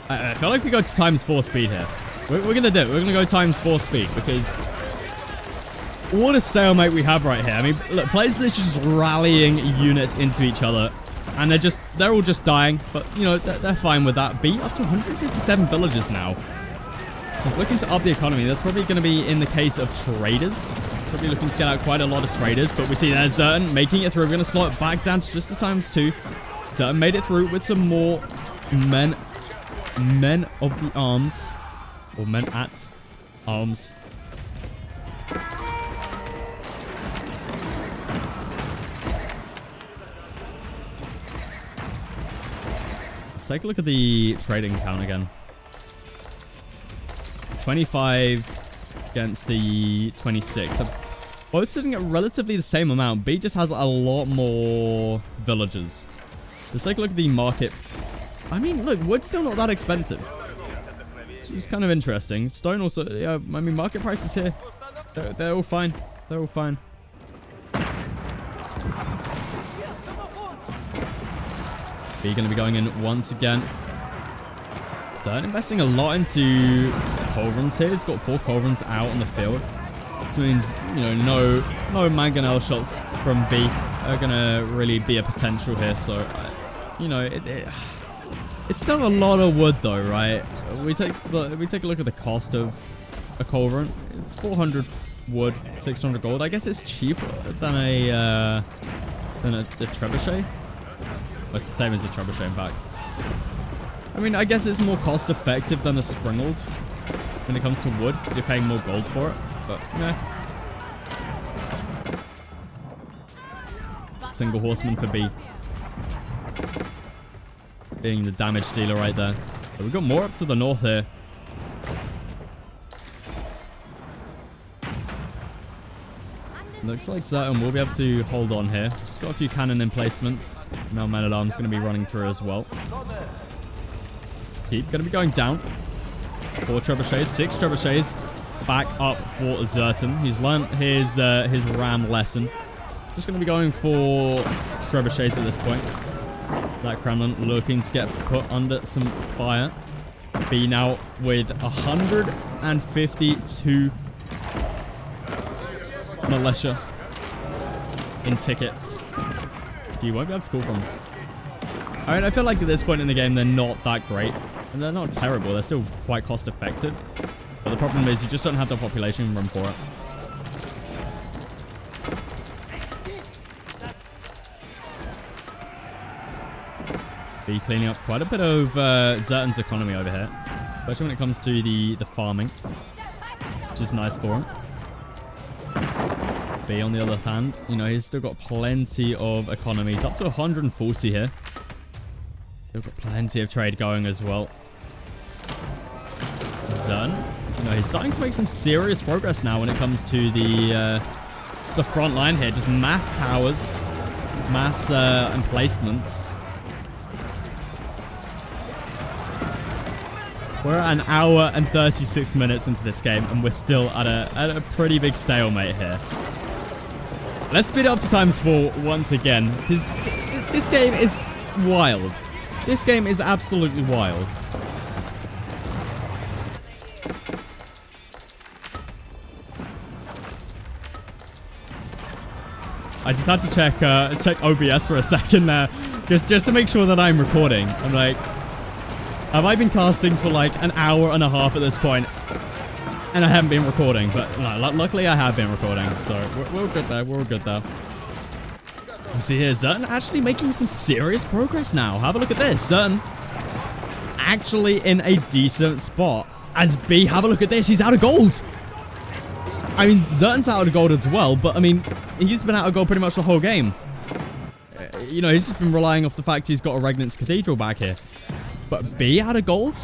I feel like we go to times 4 speed here. We're going to do it. We're going to go times 4 speed because what a stalemate we have right here. I mean, look, players are just rallying units into each other and they're all just dying. But, you know, they're fine with that. B up to 157 villagers now. So he's looking to up the economy. That's probably going to be in the case of traders. He's probably looking to get out quite a lot of traders. But we see there's Zertan making it through. We're going to slow it back down to just the times 2. Zertan made it through with some more men of the arms. Or men at arms. Let's take a look at the trading count again. 25 against the 26. So both sitting at relatively the same amount. B just has a lot more villagers. Let's take a look at the market. I mean, look, wood's still not that expensive. Which is kind of interesting. Stone also, yeah, I mean, market prices here, they're all fine. They're all fine. B going to be going in once again. Zertan investing a lot into culverins here. He's got 4 culverins out on the field. Which means, you know, no mangonel shots from B are going to really be a potential here. So, you know, it's still a lot of wood though, right? We take a look at the cost of a culverin. It's 400 wood, 600 gold. I guess it's cheaper than a trebuchet. Well, it's the same as a trebuchet, in fact. I mean, I guess it's more cost effective than a springald when it comes to wood because you're paying more gold for it. But nah. Single horseman for B. Being the damage dealer right there. But we've got more up to the north here. Looks like Zertan will be able to hold on here. Just got a few cannon emplacements. Now Man-at-Arms going to be running through as well. Keep going to be going down. 4 trebuchets, 6 trebuchets back up for Zertan. He's learned his ram lesson. Just going to be going for trebuchets at this point. That Kremlin looking to get put under some fire. B now with 152 militia in tickets. You won't be able to call from. I mean, I feel like at this point in the game, they're not that great. And they're not terrible. They're still quite cost effective. But the problem is you just don't have the population room for it. Be cleaning up quite a bit of Zertan's economy over here. Especially when it comes to the farming. Which is nice for him. B on the other hand, you know, he's still got plenty of economy. He's up to 140 here. Still got plenty of trade going as well. Zertan, you know, he's starting to make some serious progress now when it comes to the front line here. Just mass towers, mass emplacements. We're an hour and 36 minutes into this game, and we're still at a pretty big stalemate here. Let's speed it up to ×4 once again, because this game is wild. This game is absolutely wild. I just had to check OBS for a second there, just to make sure that I'm recording. I'm like, have I been casting for like an hour and a half at this point, and I haven't been recording? But no, luckily I have been recording, so we're good there. We're good there. You see here, Zertan actually making some serious progress now. Have a look at this. Zertan actually in a decent spot. As B, have a look at this. He's out of gold. I mean, Zertan's out of gold as well, but I mean, he's been out of gold pretty much the whole game. You know, he's just been relying off the fact he's got a Regnant's Cathedral back here. But B out of gold?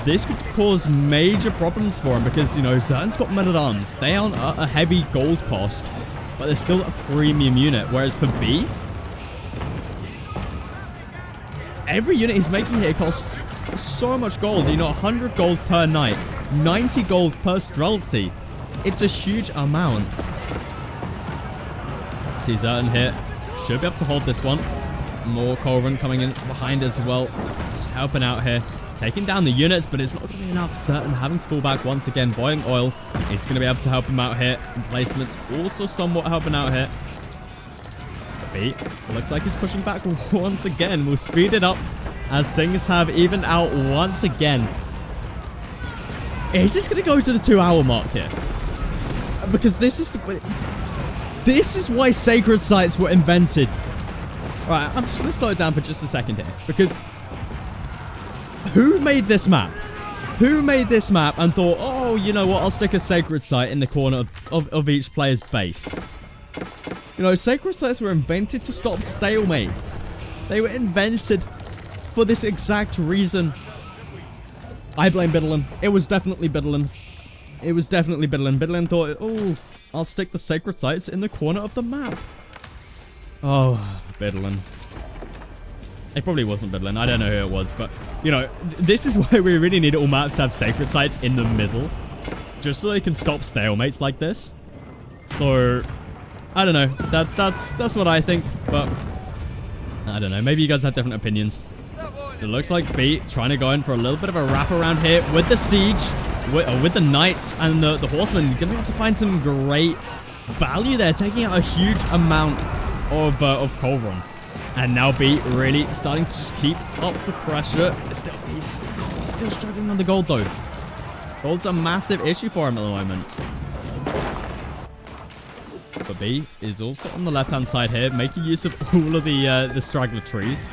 This could cause major problems for him because, you know, Zertan's got men-at-arms. They aren't a heavy gold cost, but they're still a premium unit. Whereas for B, every unit he's making here costs so much gold. You know, 100 gold per knight, 90 gold per Streltsy. It's a huge amount. See Zertan here. Should be able to hold this one. More Culverin coming in behind as well. Just helping out here. Taking down the units, but it's not going to be enough. Zertan having to pull back once again. Boiling oil is going to be able to help him out here. Placements also somewhat helping out here. B looks like he's pushing back once again. We'll speed it up as things have evened out once again. It's just going to go to the 2-hour mark here. Because this is why sacred sites were invented. Right, I'm just going to slow it down for just a second here. Because who made this map? Who made this map and thought, oh, you know what, I'll stick a sacred site in the corner of each player's base. You know, sacred sites were invented to stop stalemates. They were invented for this exact reason. I blame Biddlin. It was definitely Biddlin. It was definitely Biddlin. Biddlin thought, oh, I'll stick the sacred sites in the corner of the map. Oh, Biddlin. It probably wasn't Biddlin. I don't know who it was, but, you know, this is why we really need all maps to have sacred sites in the middle. Just so they can stop stalemates like this. So, I don't know. That's what I think, but I don't know. Maybe you guys have different opinions. It looks like B trying to go in for a little bit of a wrap around here with the siege, with the knights and the horsemen. You're going to be able to find some great value there, taking out a huge amount of Culverin. And now B really starting to just keep up the pressure. He's still struggling on the gold though. Gold's a massive issue for him at the moment. But B is also on the left-hand side here, making use of all of the straggler trees.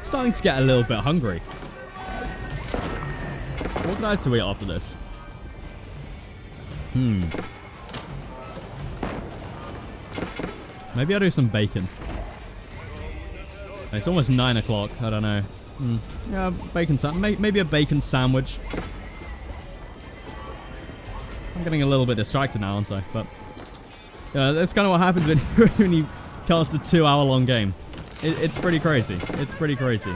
Starting to get a little bit hungry. What can I have to eat after this? Maybe I'll do some bacon. It's almost 9 o'clock. I don't know. Yeah, bacon maybe a bacon sandwich. I'm getting a little bit distracted now, aren't I? But that's kind of what happens when you cast a 2-hour-long game. It's pretty crazy. It's pretty crazy.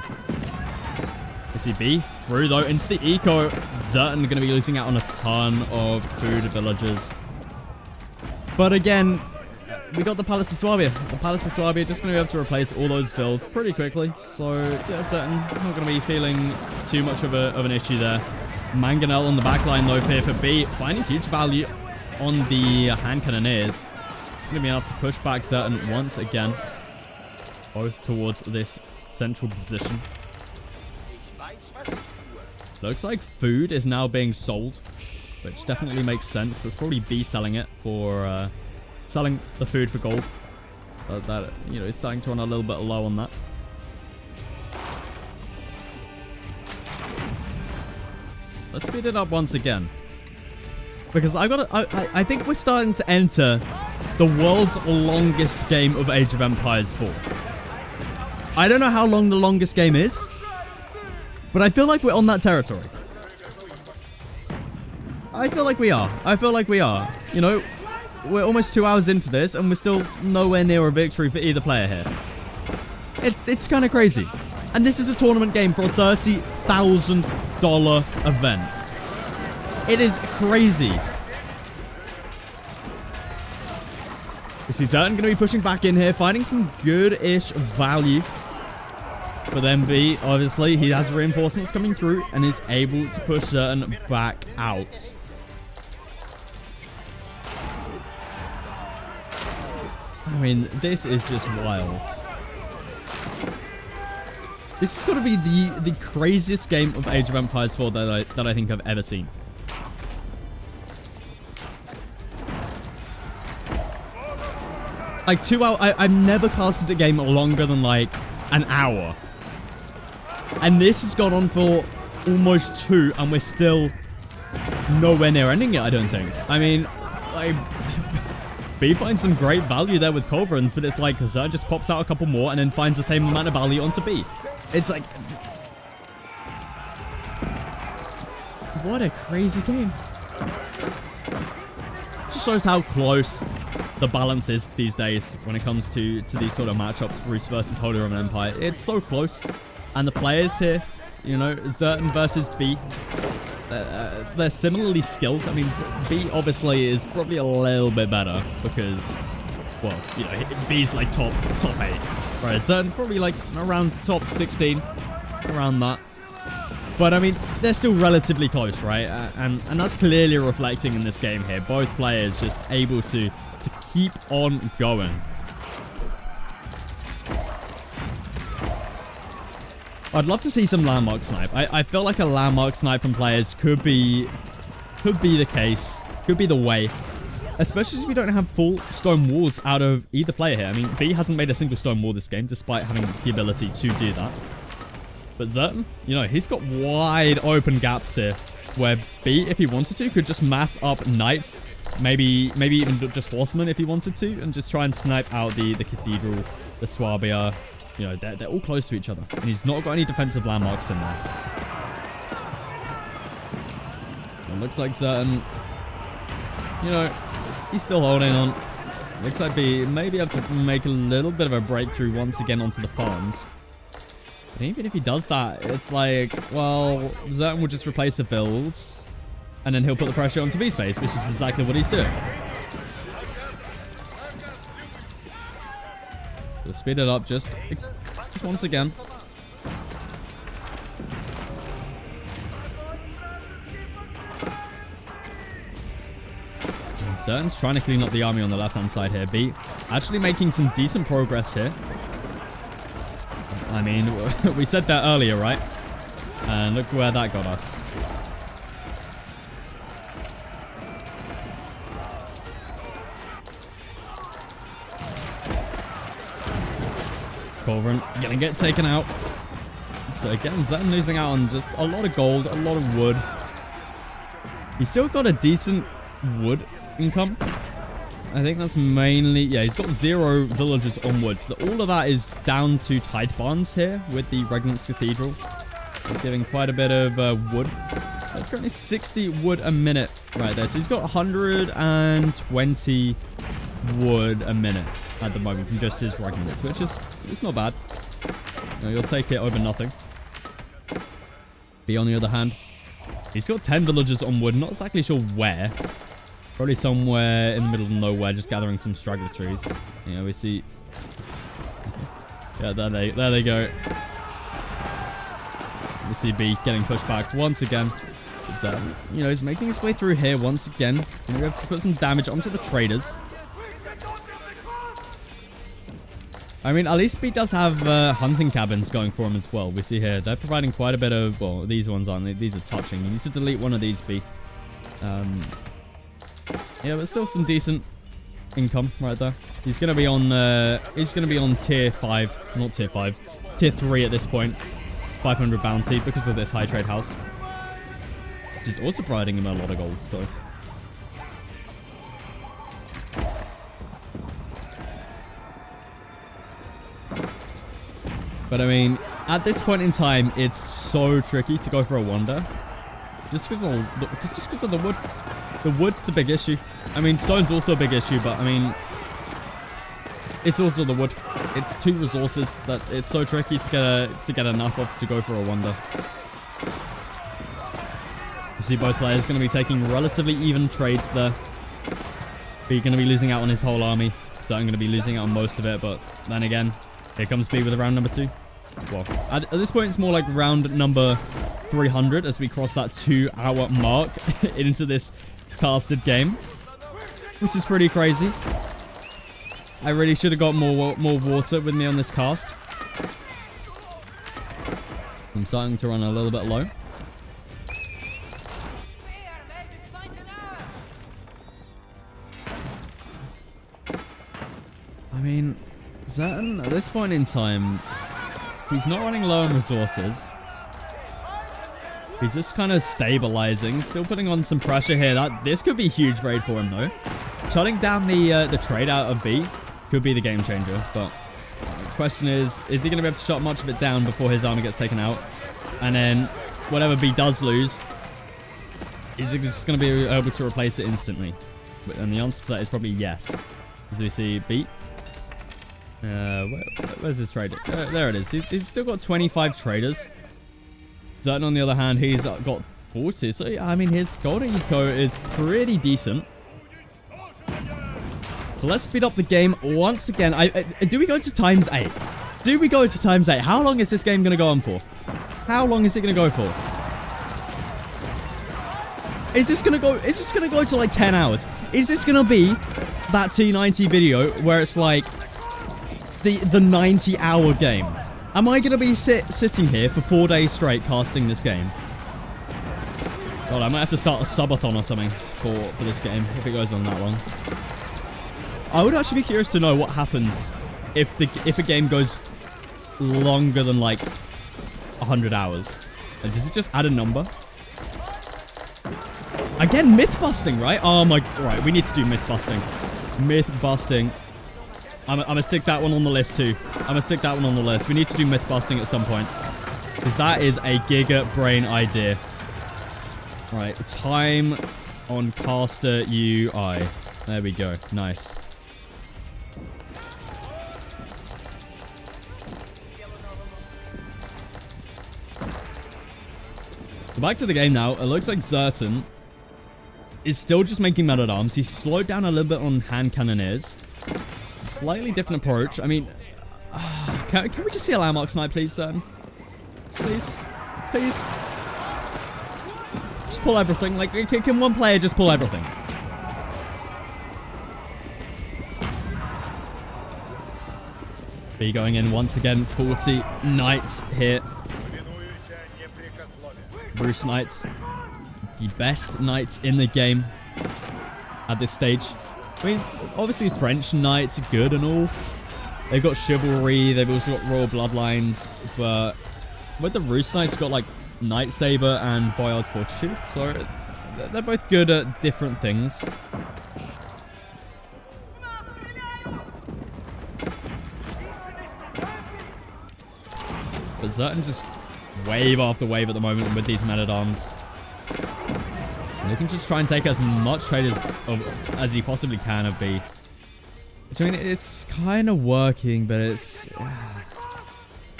You see B through though into the eco. Zertan going to be losing out on a ton of food villagers. But again, we got the Palace of Swabia. The Palace of Swabia just going to be able to replace all those vills pretty quickly. So yeah, Zertan not going to be feeling too much of an issue there. Mangonel on the back line though here for B, finding huge value on the hand cannoneers. It's going to be enough to push back Zertan once again, both towards this central position. Looks like food is now being sold, which definitely makes sense. That's probably B selling it for selling the food for gold. That you know, is starting to run a little bit low on that. Let's speed it up once again, because I think we're starting to enter the world's longest game of Age of Empires 4. I don't know how long the longest game is, but I feel like we're on that territory. I feel like we are. You know, we're almost 2 hours into this, and we're still nowhere near a victory for either player here. It's kind of crazy. And this is a tournament game for a $30,000 event. It is crazy. We see Zertan going to be pushing back in here, finding some good-ish value. But then B, obviously, he has reinforcements coming through and is able to push Zertan back out. I mean, this is just wild. This has got to be the craziest game of Age of Empires 4 that I think I've ever seen. Like 2 hours, I've never casted a game longer than like an hour. And this has gone on for almost 2 and we're still nowhere near ending it, I don't think. I mean, like, B finds some great value there with Culverins, but it's like Zer just pops out a couple more and then finds the same amount of value onto B. It's like, what a crazy game. Just shows how close the balance is these days when it comes to these sort of matchups, Rus versus Holy Roman Empire. It's so close. And the players here, you know, Zertan versus B, they're similarly skilled. I mean, B obviously is probably a little bit better because, well, you know, B's like top 8. Right, Zertan's probably like around top 16, around that. But I mean, they're still relatively close, right? And that's clearly reflecting in this game here. Both players just able to keep on going. I'd love to see some landmark snipe. I feel like a landmark snipe from players could be the case, could be the way. Especially as we don't have full stone walls out of either player here. I mean, B hasn't made a single stone wall this game, despite having the ability to do that. But Zertan, you know, he's got wide open gaps here, where B, if he wanted to, could just mass up knights, maybe even just horsemen if he wanted to, and just try and snipe out the cathedral, the Swabia. You know, they're all close to each other, and he's not got any defensive landmarks in there. It looks like Zertan, you know, he's still holding on. Looks like B maybe have to make a little bit of a breakthrough once again onto the farms. And even if he does that, it's like, well, Zertan will just replace the bills, and then he'll put the pressure onto V-Space, which is exactly what he's doing. We'll speed it up just once again. Zertan's trying to clean up the army on the left-hand side here. B actually making some decent progress here. I mean, we said that earlier, right? And look where that got us. Culverin gonna get taken out. So again, Zertan losing out on just a lot of gold, a lot of wood. He's still got a decent wood income. I think that's mainly, yeah, he's got 0 villagers onwards. So all of that is down to tide barns here with the Regnant's Cathedral. He's giving quite a bit of wood. That's currently 60 wood a minute right there. So he's got 120 wood a minute at the moment from just his Regnants, which is, it's not bad. You know, you'll take it over nothing. B on the other hand, he's got 10 villagers on wood. Not exactly sure where. Probably somewhere in the middle of nowhere, just gathering some straggler trees. You know, we see... Yeah, there they go. We see B getting pushed back once again. You know, he's making his way through here once again. And we have to put some damage onto the traders. I mean, at least B does have hunting cabins going for him as well. We see here, they're providing quite a bit of... Well, these ones aren't. These are touching. You need to delete one of these, B. Yeah, but still some decent income right there. He's gonna be on tier 5, not tier 5, tier 3 at this point. 500 bounty because of this high trade house, which is also providing him a lot of gold. So but I mean, at this point in time, it's so tricky to go for a wonder, just because of the wood. The wood's the big issue. I mean, stone's also a big issue, but I mean, it's also the wood. It's 2 resources that it's so tricky to get enough of to go for a wonder. You see both players going to be taking relatively even trades there. B going to be losing out on his whole army, so I'm going to be losing out on most of it, but then again, here comes B with round number 2. Well, at this point, it's more like round number 300 as we cross that 2-hour mark into this casted game, which is pretty crazy. I really should have got more water with me on this cast. I'm starting to run a little bit low. I mean, Zertan, at this point in time, he's not running low on resources. He's just kind of stabilizing, still putting on some pressure here. This could be a huge raid for him, though. Shutting down the trade out of B could be the game changer, but the question is he going to be able to shut much of it down before his army gets taken out? And then, whatever B does lose, is it just going to be able to replace it instantly? And the answer to that is probably yes. As we see B. Where's his trader? There it is. He's still got 25 traders. Zertan, on the other hand, he's got 40. So, yeah, I mean, his gold eco is pretty decent. So let's speed up the game once again. Do we go to times 8? Do we go to times 8? How long is this game going to go on for? How long is it going to go for? Is this going to go to like 10 hours? Is this going to be that T90 video where it's like the 90-hour game? Am I going to be sitting here for 4 days straight casting this game? God, I might have to start a subathon or something for this game if it goes on that long. I would actually be curious to know what happens if a game goes longer than like 100 hours. And does it just add a number? Again, myth busting, right? Oh my, right, we need to do myth busting. Myth busting. I'm gonna stick that one on the list too. I'm gonna stick that one on the list. We need to do myth busting at some point. Because that is a giga brain idea. Right, time on caster UI. There we go. Nice. So back to the game now. It looks like Zertan is still just making men-at-arms. He's slowed down a little bit on hand cannoneers. Slightly different approach. I mean, can we just see a landmark snipe, please, Zertan? Please. Please. Just pull everything. Like, can one player just pull everything? B going in once again. 40 knights here. Bruce Knights. The best knights in the game at this stage. I mean, obviously French knights are good and all. They've got chivalry, they've also got royal bloodlines, but with the Rus Knights, got like Knight Saber and Boyar's Fortitude, so they're both good at different things. But Zertan just wave after wave at the moment with these men-at-arms. And they can just try and take as much trade as he possibly can of B. Which, I mean, it's kind of working, but it's...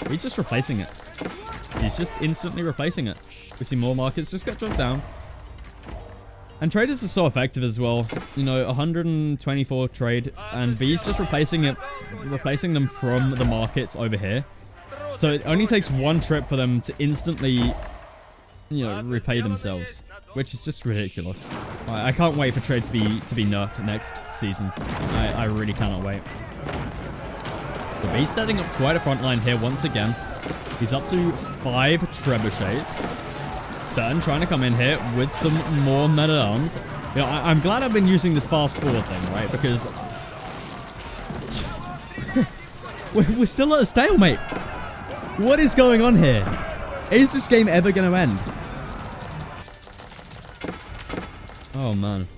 he's just replacing it. He's just instantly replacing it. We see more markets just get dropped down. And traders are so effective as well. You know, 124 trade, and B's just replacing them from the markets over here. So it only takes one trip for them to instantly, you know, repay themselves, which is just ridiculous. I can't wait for trade to be nerfed next season. I really cannot wait. The B's setting up quite a front line here once again. He's up to 5 trebuchets. Zertan trying to come in here with some more men-at-arms. You know, I'm glad I've been using this fast forward thing, right? Because we're still at a stalemate. What is going on here? Is this game ever going to end? Oh, man.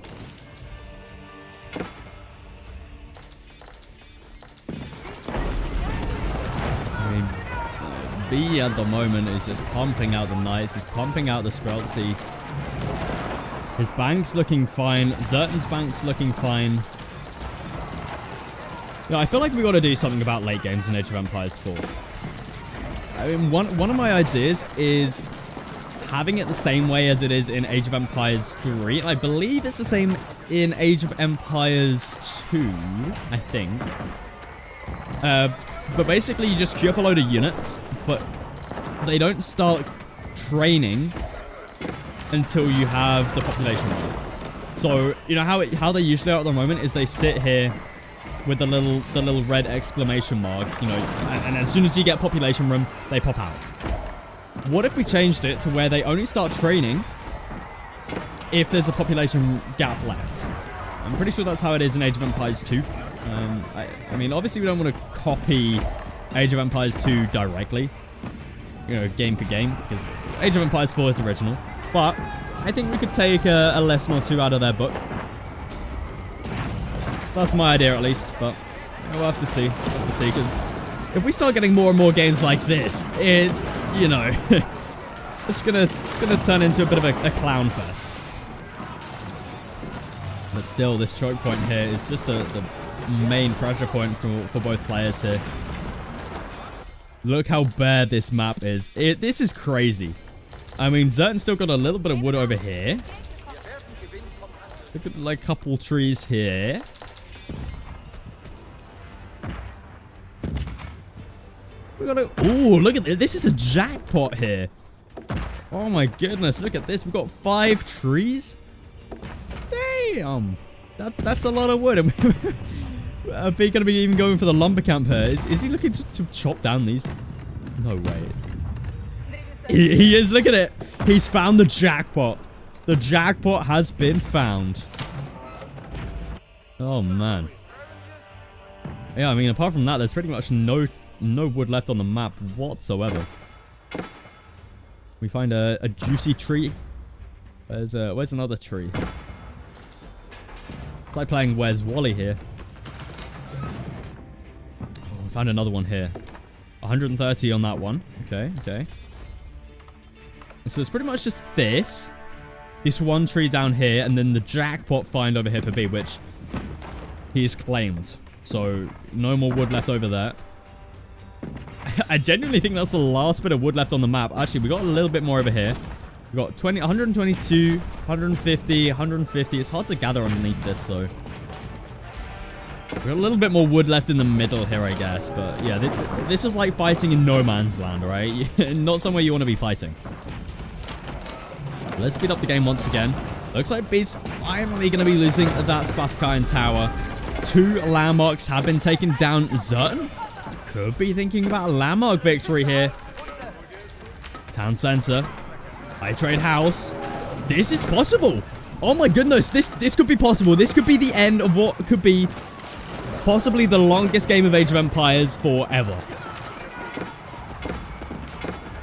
I mean, B at the moment is just pumping out the knights. He's pumping out the Streltsy. His bank's looking fine. Zertan's bank's looking fine. Yeah, I feel like we got to do something about late games in Age of Empires 4. I mean, one of my ideas is having it the same way as it is in Age of Empires 3. I believe it's the same in Age of Empires 2, I think. But basically, you just queue up a load of units, but they don't start training until you have the population room. So, you know how they usually are at the moment is they sit here with the little red exclamation mark, you know, and as soon as you get population room, they pop out. What if we changed it to where they only start training if there's a population gap left? I'm pretty sure that's how it is in Age of Empires 2. I mean, obviously we don't want to copy Age of Empires 2 directly, you know, game for game, because Age of Empires 4 is original. But I think we could take a lesson or two out of their book. That's my idea, at least, but we'll have to see. We'll have to see, because if we start getting more and more games like this, it, you know, it's gonna turn into a bit of a clown fest. But still, this choke point here is just the main pressure point for both players here. Look how bare this map is. This is crazy. I mean, Zerton's still got a little bit of wood over here. Look at, like, a couple trees here. We got a... Ooh, look at this. This is a jackpot here. Oh my goodness, look at this. We've got 5 trees. Damn. That's a lot of wood. Are we going to be even going for the lumber camp here? Is he looking to chop down these? No way. He is. Look at it. He's found the jackpot. The jackpot has been found. Oh, man. Yeah, I mean, apart from that, there's pretty much no wood left on the map whatsoever. We find a juicy tree. Where's another tree? It's like playing Where's Wally here. Oh, we found another one here. 130 on that one. Okay, okay. So it's pretty much just this one tree down here, and then the jackpot find over here for B, which he's claimed. So no more wood left over there. I genuinely think that's the last bit of wood left on the map. Actually, we got a little bit more over here. We got 122, 150, 150. It's hard to gather underneath this, though. We got a little bit more wood left in the middle here, I guess. But yeah, this is like fighting in no man's land, right? Not somewhere you want to be fighting. Let's speed up the game once again. Looks like B's finally going to be losing that Spaskayan Tower. 2 landmarks have been taken down. Zerton could be thinking about a landmark victory here. Town center. High trade house. This is possible. Oh my goodness. This could be possible. This could be the end of what could be possibly the longest game of Age of Empires forever.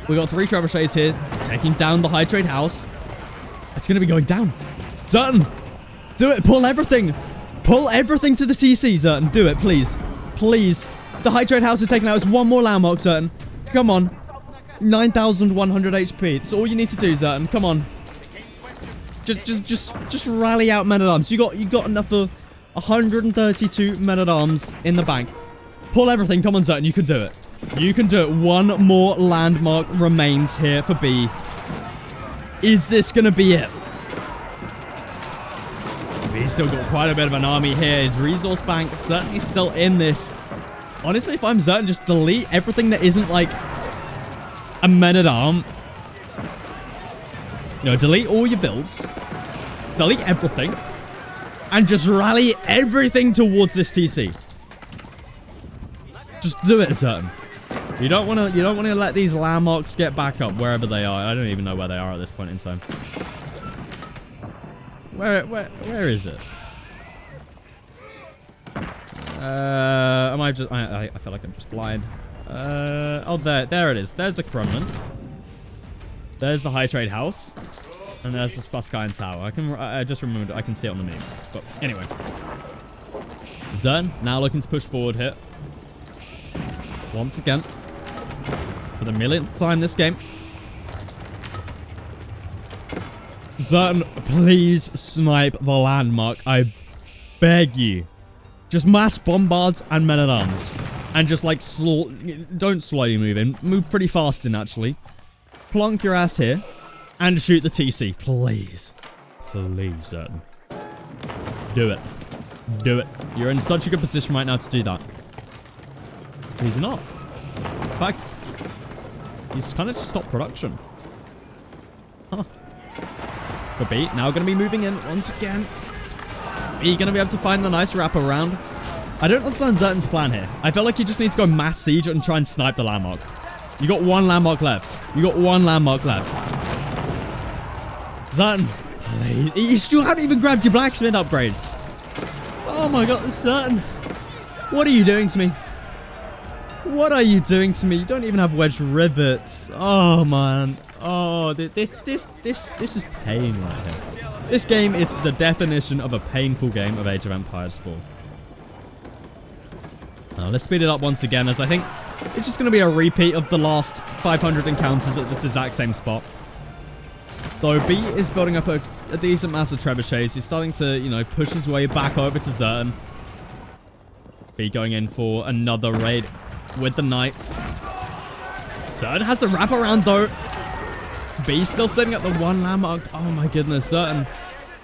We got 3 trebuchets here, taking down the high trade house. It's going to be going down. Zerton, do it. Pull everything. Pull everything to the TC, Zerton. Do it, please. Please. The high trade house is taken out. It's 1 more landmark, Zerton. Come on. 9,100 HP. That's all you need to do, Zerton. Come on. Just rally out men-at-arms. You got enough for 132 men-at-arms in the bank. Pull everything. Come on, Zerton. You can do it. You can do it. 1 more landmark remains here for B. Is this going to be it? He's still got quite a bit of an army here. His resource bank certainly still in this. Honestly, if I'm Zerton, just delete everything that isn't like a men-at-arm. No, delete all your builds. Delete everything. And just rally everything towards this TC. Just do it, Zerton. You don't want to let these landmarks get back up wherever they are. I don't even know where they are at this point in time. Where is it? Am I just... I feel like I'm just blind. Oh, there it is. There's the Kremlin. There's the high trade house. And there's the Spaskayan Tower. I just remembered. I can see it on the map. But anyway. Zerton now looking to push forward here. Once again. For the millionth time this game. Zerton, please snipe the landmark. I beg you. Just mass bombards and men-at-arms. And just like, don't slowly move in. Move pretty fast in, actually. Plonk your ass here. And shoot the TC. Please. Please, Zerton. Do it. Do it. You're in such a good position right now to do that. He's not. In fact, he's kind of just stopped production. Huh. But B now going to be moving in once again. B going to be able to find the nice wraparound. I don't understand Zertan's plan here. I feel like you just need to go mass siege and try and snipe the landmark. You got one landmark left. You got one landmark left. Zertan, please. You still haven't even grabbed your blacksmith upgrades. Oh my god, Zertan. What are you doing to me? What are you doing to me? You don't even have wedge rivets. Oh man. Oh, this is pain right here. This game is the definition of a painful game of Age of Empires 4. Let's speed it up once again, as I think it's just going to be a repeat of the last 500 encounters at this exact same spot. Though B is building up a decent mass of trebuchets. He's starting to, you know, push his way back over to Zertan. B going in for another raid with the knights. Zertan has the wraparound though. B still sitting at the one landmark. Oh my goodness, Zertan.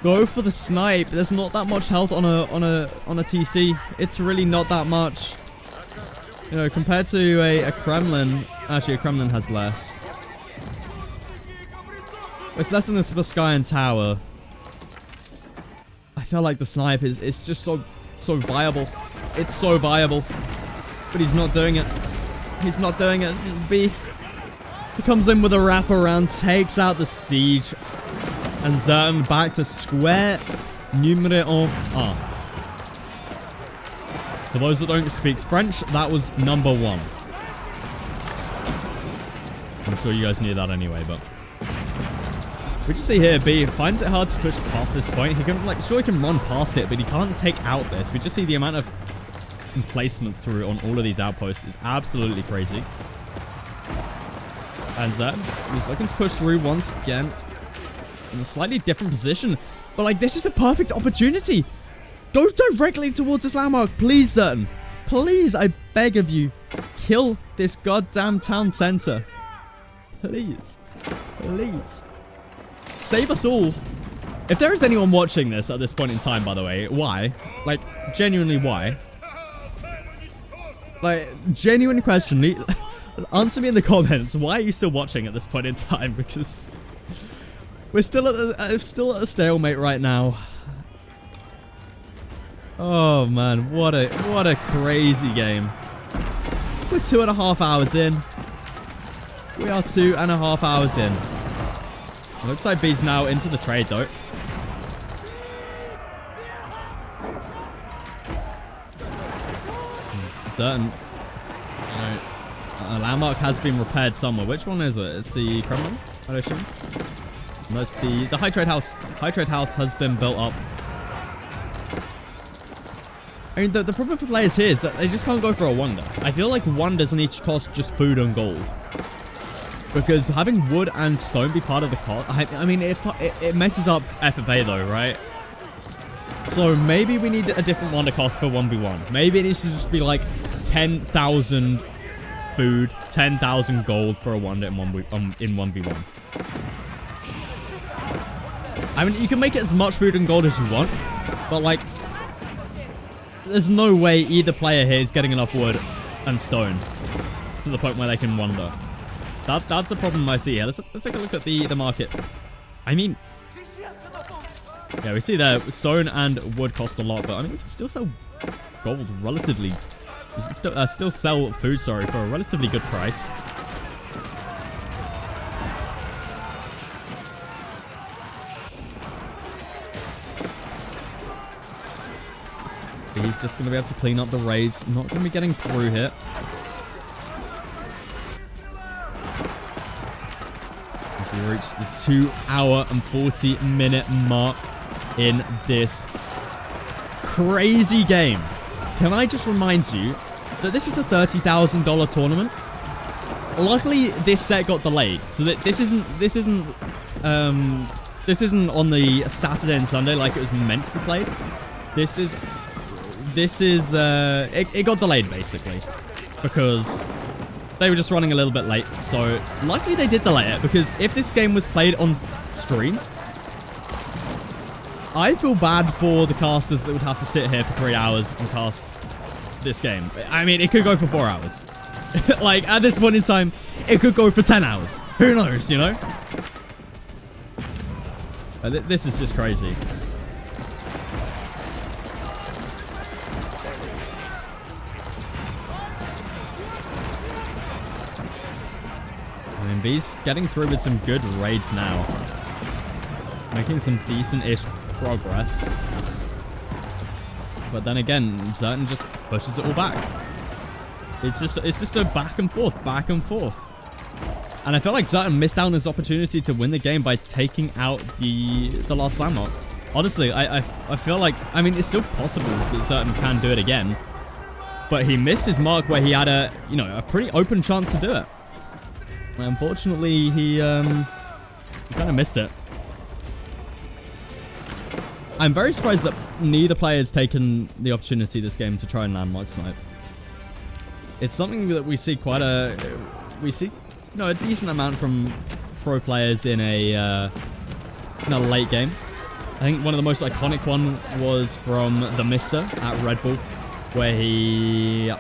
Go for the snipe. There's not that much health on a TC. It's really not that much. You know, compared to a Kremlin. Actually, a Kremlin has less. It's less than the Spaskayan Tower. I feel like the snipe is just so viable. It's so viable. But he's not doing it. He's not doing it. B. He comes in with a wraparound, takes out the siege. And Zertan back to square numéro 1. For those that don't speak French, that was number 1. I'm sure you guys knew that anyway, but... We just see here, B finds it hard to push past this point. He can, like, sure he can run past it, but he can't take out this. We just see the amount of emplacements through on all of these outposts is absolutely crazy. And Zertan is looking to push through once again. In a slightly different position. But, like, this is the perfect opportunity. Go directly towards this landmark. Please, Zertan. Please, I beg of you. Kill this goddamn town center. Please. Please. Save us all. If there is anyone watching this at this point in time, by the way, why? Like, genuinely, why? Like, genuine question. Answer me in the comments. Why are you still watching at this point in time? Because... we're still at a stalemate right now. Oh man, what a crazy game. We're 2.5 hours in. We are 2.5 hours in. It looks like B's now into the trade though. Certain. A landmark has been repaired somewhere. Which one is it? It's the Kremlin, I assume. No, it's the High Trade House. High Trade House has been built up. I mean, the problem for players here is that they just can't go for a wonder. I feel like wonders need to cost just food and gold. Because having wood and stone be part of the cost... I mean, it messes up FFA though, right? So maybe we need a different wonder cost for 1v1. Maybe it needs to just be like 10,000 food, 10,000 gold for a wonder in 1v1. I mean, you can make it as much food and gold as you want, but like, there's no way either player here is getting enough wood and stone to the point where they can wonder. That's a problem I see here. Let's take a look at the market. I mean, yeah, we see there stone and wood cost a lot, but I mean, we can still sell gold relatively. We can still sell food, sorry, for a relatively good price. He's just going to be able to clean up the raids. Not going to be getting through here. As we reach the 2 hour and 40 minute mark in this crazy game. Can I just remind you that this is a $30,000 tournament? Luckily, this set got delayed, so that this isn't on the Saturday and Sunday like it was meant to be played. It got delayed basically because they were just running a little bit late. So luckily they did delay it, because if this game was played on stream, I feel bad for the casters that would have to sit here for 3 hours and cast this game. I mean, it could go for 4 hours. Like, at this point in time, it could go for 10 hours. Who knows, you know? This is just crazy. I mean, B's getting through with some good raids now. Making some decent-ish progress. But then again, Zertan just pushes it all back. It's just a back and forth. And I feel like Zertan missed out on his opportunity to win the game by taking out the last landmark. Honestly, I feel like, I mean, it's still possible that Zertan can do it again. But he missed his mark where he had a pretty open chance to do it. Unfortunately, he kind of missed it. I'm very surprised that neither player has taken the opportunity this game to try and landmark snipe. It's something that we see a decent amount from pro players in a late game. I think one of the most iconic one was from the Mister at Red Bull, where he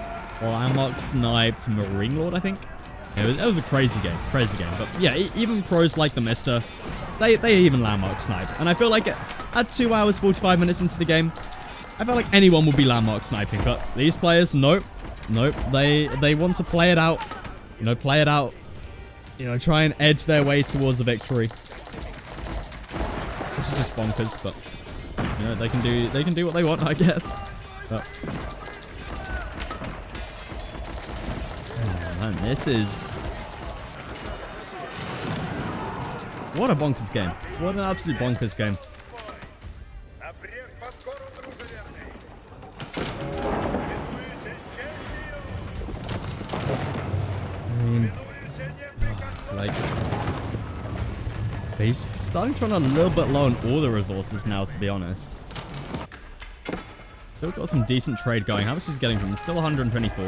landmark sniped Marine Lord, I think. It was a crazy game. But yeah, even pros like the Mister, they even landmark snipe. And I feel like at 2 hours, 45 minutes into the game, I feel like anyone would be landmark sniping. But these players, nope. They want to play it out. Try and edge their way towards a victory. Which is just bonkers, but they can do what they want, I guess. But oh, man, this is what a bonkers game. What an absolute bonkers game. Like, he's starting to run a little bit low on all the resources now, to be honest. Still got some decent trade going. How much is he getting from him? Still 124.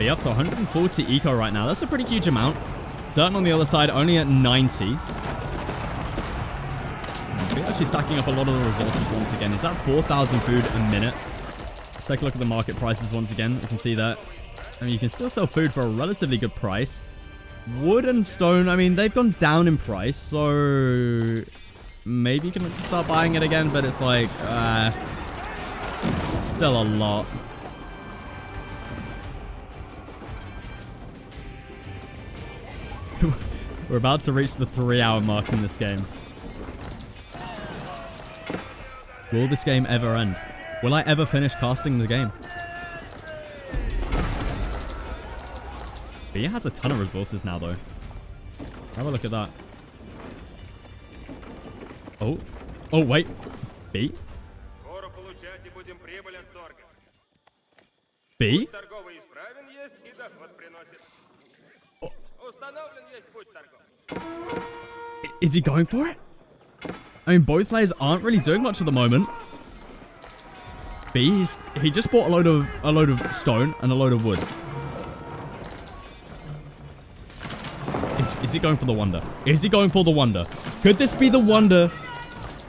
Be up to 140 eco right now. That's a pretty huge amount. Zertan on the other side only at 90. Actually stacking up a lot of the resources once again. Is that 4,000 food a minute? Let's take a look at the market prices once again. You can see that. I mean, you can still sell food for a relatively good price. Wood and stone, I mean, they've gone down in price, so maybe you can start buying it again, but it's like, it's still a lot. We're about to reach the 3-hour mark in this game. Will this game ever end? Will I ever finish casting the game? B has a ton of resources now, though. Have a look at that. Oh. Oh, wait. B? B? Oh. Is he going for it? I mean, both players aren't really doing much at the moment. B, he just bought a load of stone and a load of wood. Is he going for the wonder? Is he going for the wonder? Could this be the wonder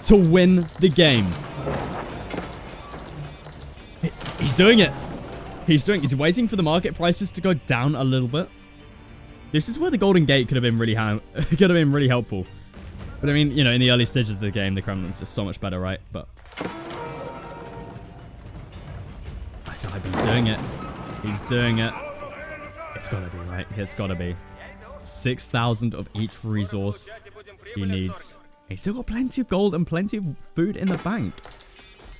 to win the game? He's doing it. He's waiting for the market prices to go down a little bit. This is where the Golden Gate could have been really helpful. But I mean, in the early stages of the game, the Kremlin's just so much better, right? But I feel like he's doing it. He's doing it. It's gotta be, right? It's gotta be. 6,000 of each resource he needs. He's still got plenty of gold and plenty of food in the bank.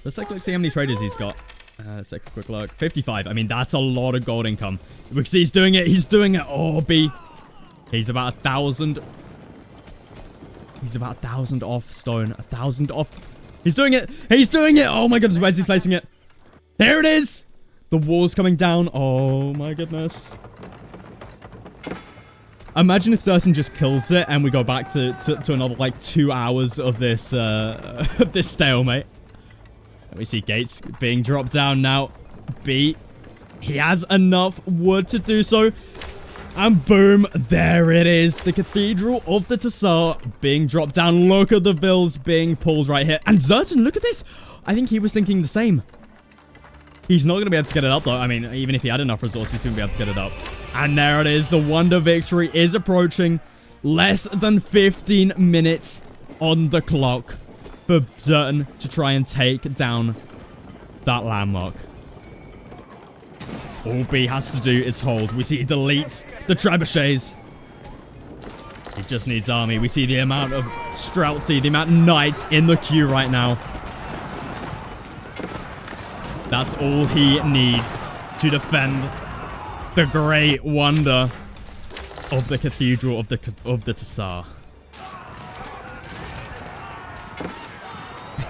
Let's take a look, see how many traders he's got. Let's take a quick look. 55. I mean, that's a lot of gold income. We can see he's doing it. He's doing it. Oh, B. He's about 1,000. He's about 1,000 off stone. 1,000 off. He's doing it. He's doing it. Oh my goodness. Where's he placing it? There it is. The wall's coming down. Oh my goodness. Imagine if Zertan just kills it and we go back to another like 2 hours of this stalemate. We see gates being dropped down now. B, he has enough wood to do so. And boom, there it is. The Cathedral of the Tsar being dropped down. Look at the bills being pulled right here. And Zertan, look at this. I think he was thinking the same. He's not going to be able to get it up, though. I mean, even if he had enough resources, he wouldn't be able to get it up. And there it is. The Wonder Victory is approaching. Less than 15 minutes on the clock for Zertan to try and take down that landmark. All B has to do is hold. We see he deletes the trebuchets. He just needs army. We see the amount of Streltsy, the amount of knights in the queue right now. That's all he needs to defend the great wonder of the Cathedral of the Tsar.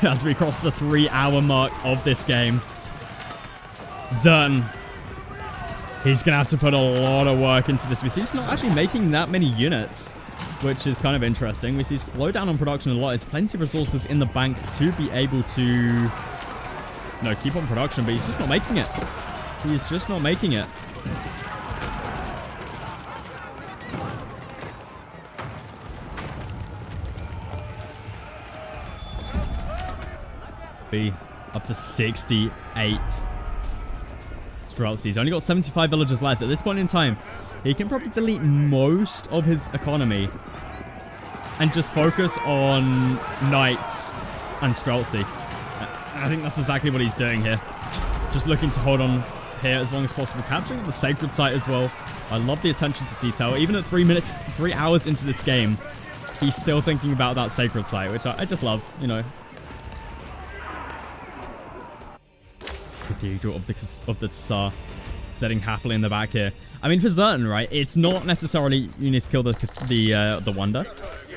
As we cross the 3-hour mark of this game, Zertan, he's going to have to put a lot of work into this. We see he's not actually making that many units, which is kind of interesting. We see slow down on production a lot. There's plenty of resources in the bank to be able to, keep on production, but he's just not making it. He's just not making it. B up to 68. He's only got 75 villagers left. At this point in time, he can probably delete most of his economy and just focus on knights and Streltsy. I think that's exactly what he's doing here. Just looking to hold on here as long as possible. Capturing the sacred site as well. I love the attention to detail. Even at 3 hours into this game, he's still thinking about that sacred site, which I just love, Cathedral of the Tsar sitting happily in the back here. I mean, for Zertan, right, it's not necessarily you need to kill the Wonder.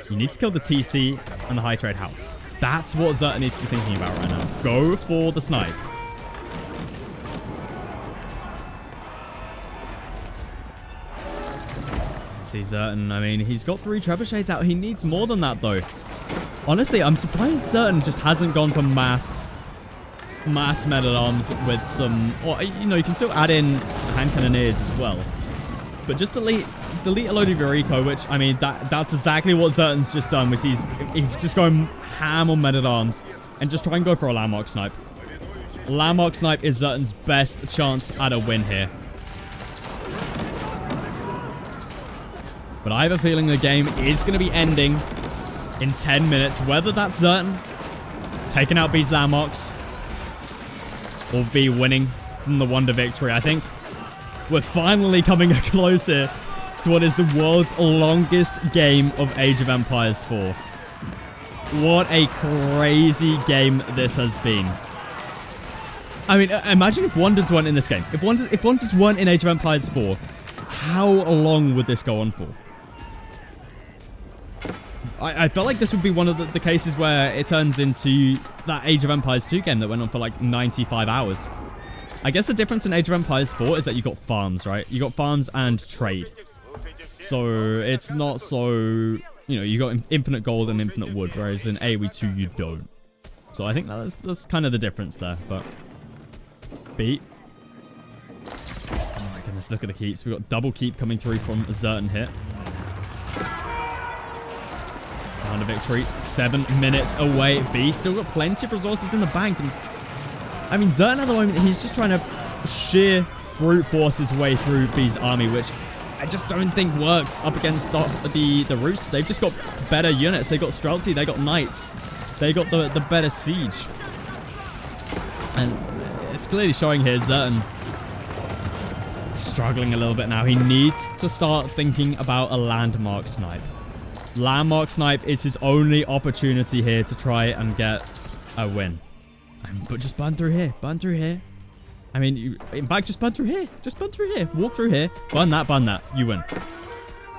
You need to kill the TC and the High Trade House. That's what Zertan needs to be thinking about right now. Go for the snipe. See Zertan, I mean, he's got 3 trebuchets out. He needs more than that, though. Honestly, I'm surprised Zertan just hasn't gone for mass men-at-arms with some, or you can still add in hand cannoneers as well, but just delete a load of your eco, which I mean that's exactly what Zertan's just done. We see he's just going ham on men-at-arms and just try and go for a landmark snipe. Landmark snipe is Zertan's best chance at a win here. But I have a feeling the game is going to be ending in 10 minutes, whether that's Zertan taking out B's landmarks or B winning from the Wonder Victory. I think we're finally coming close here to what is the world's longest game of Age of Empires 4. What a crazy game this has been. I mean, imagine if Wonders weren't in this game. If Wonders weren't in Age of Empires 4, how long would this go on for? I felt like this would be one of the cases where it turns into that Age of Empires 2 game that went on for like 95 hours. I guess the difference in Age of Empires 4 is that you got farms, right? You got farms and trade. So it's not so, you got infinite gold and infinite wood, whereas in AoE2 you don't. So I think that's kind of the difference there, but B. Oh my goodness, look at the keeps. We've got double keep coming through from Zertan here. A victory, 7 minutes away. B still got plenty of resources in the bank. And I mean, Zertan at the moment, he's just trying to sheer brute force his way through B's army, which I just don't think works up against the Roosts. They've just got better units. They got Streltsy, they got Knights, they got the better siege. And it's clearly showing here Zertan struggling a little bit now. He needs to start thinking about a landmark snipe. Landmark snipe is his only opportunity here to try and get a win. But just burn through here. Burn through here. I mean, in fact, just burn through here. Just burn through here. Walk through here. Burn that, burn that. You win.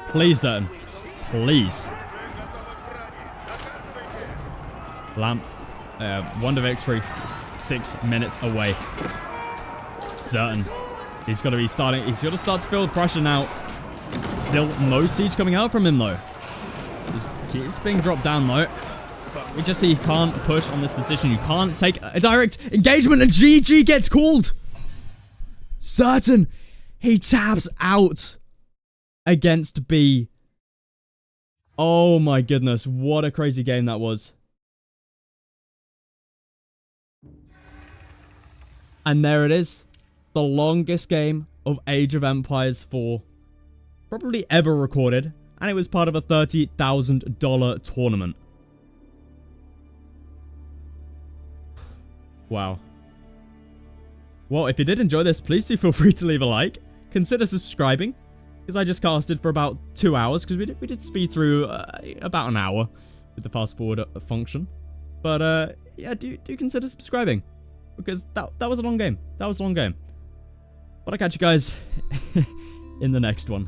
Please, Zertan. Please. Wonder Victory. 6 minutes away. Zertan. He's got to be starting. He's got to start to feel the pressure now. Still no siege coming out from him, though. Just keeps being dropped down, though. But we just see he can't push on this position. You can't take a direct engagement, and GG gets called. Zertan, he taps out. against B. Oh my goodness, what a crazy game that was. And there it is. The longest game of Age of Empires 4 probably ever recorded. And it was part of a $30,000 tournament. Wow. Well, if you did enjoy this, please do feel free to leave a like. Consider subscribing, because I just casted for about 2 hours, because we did speed through about an hour with the fast forward function. But yeah, do consider subscribing, because that was a long game. That was a long game. But I'll catch you guys in the next one.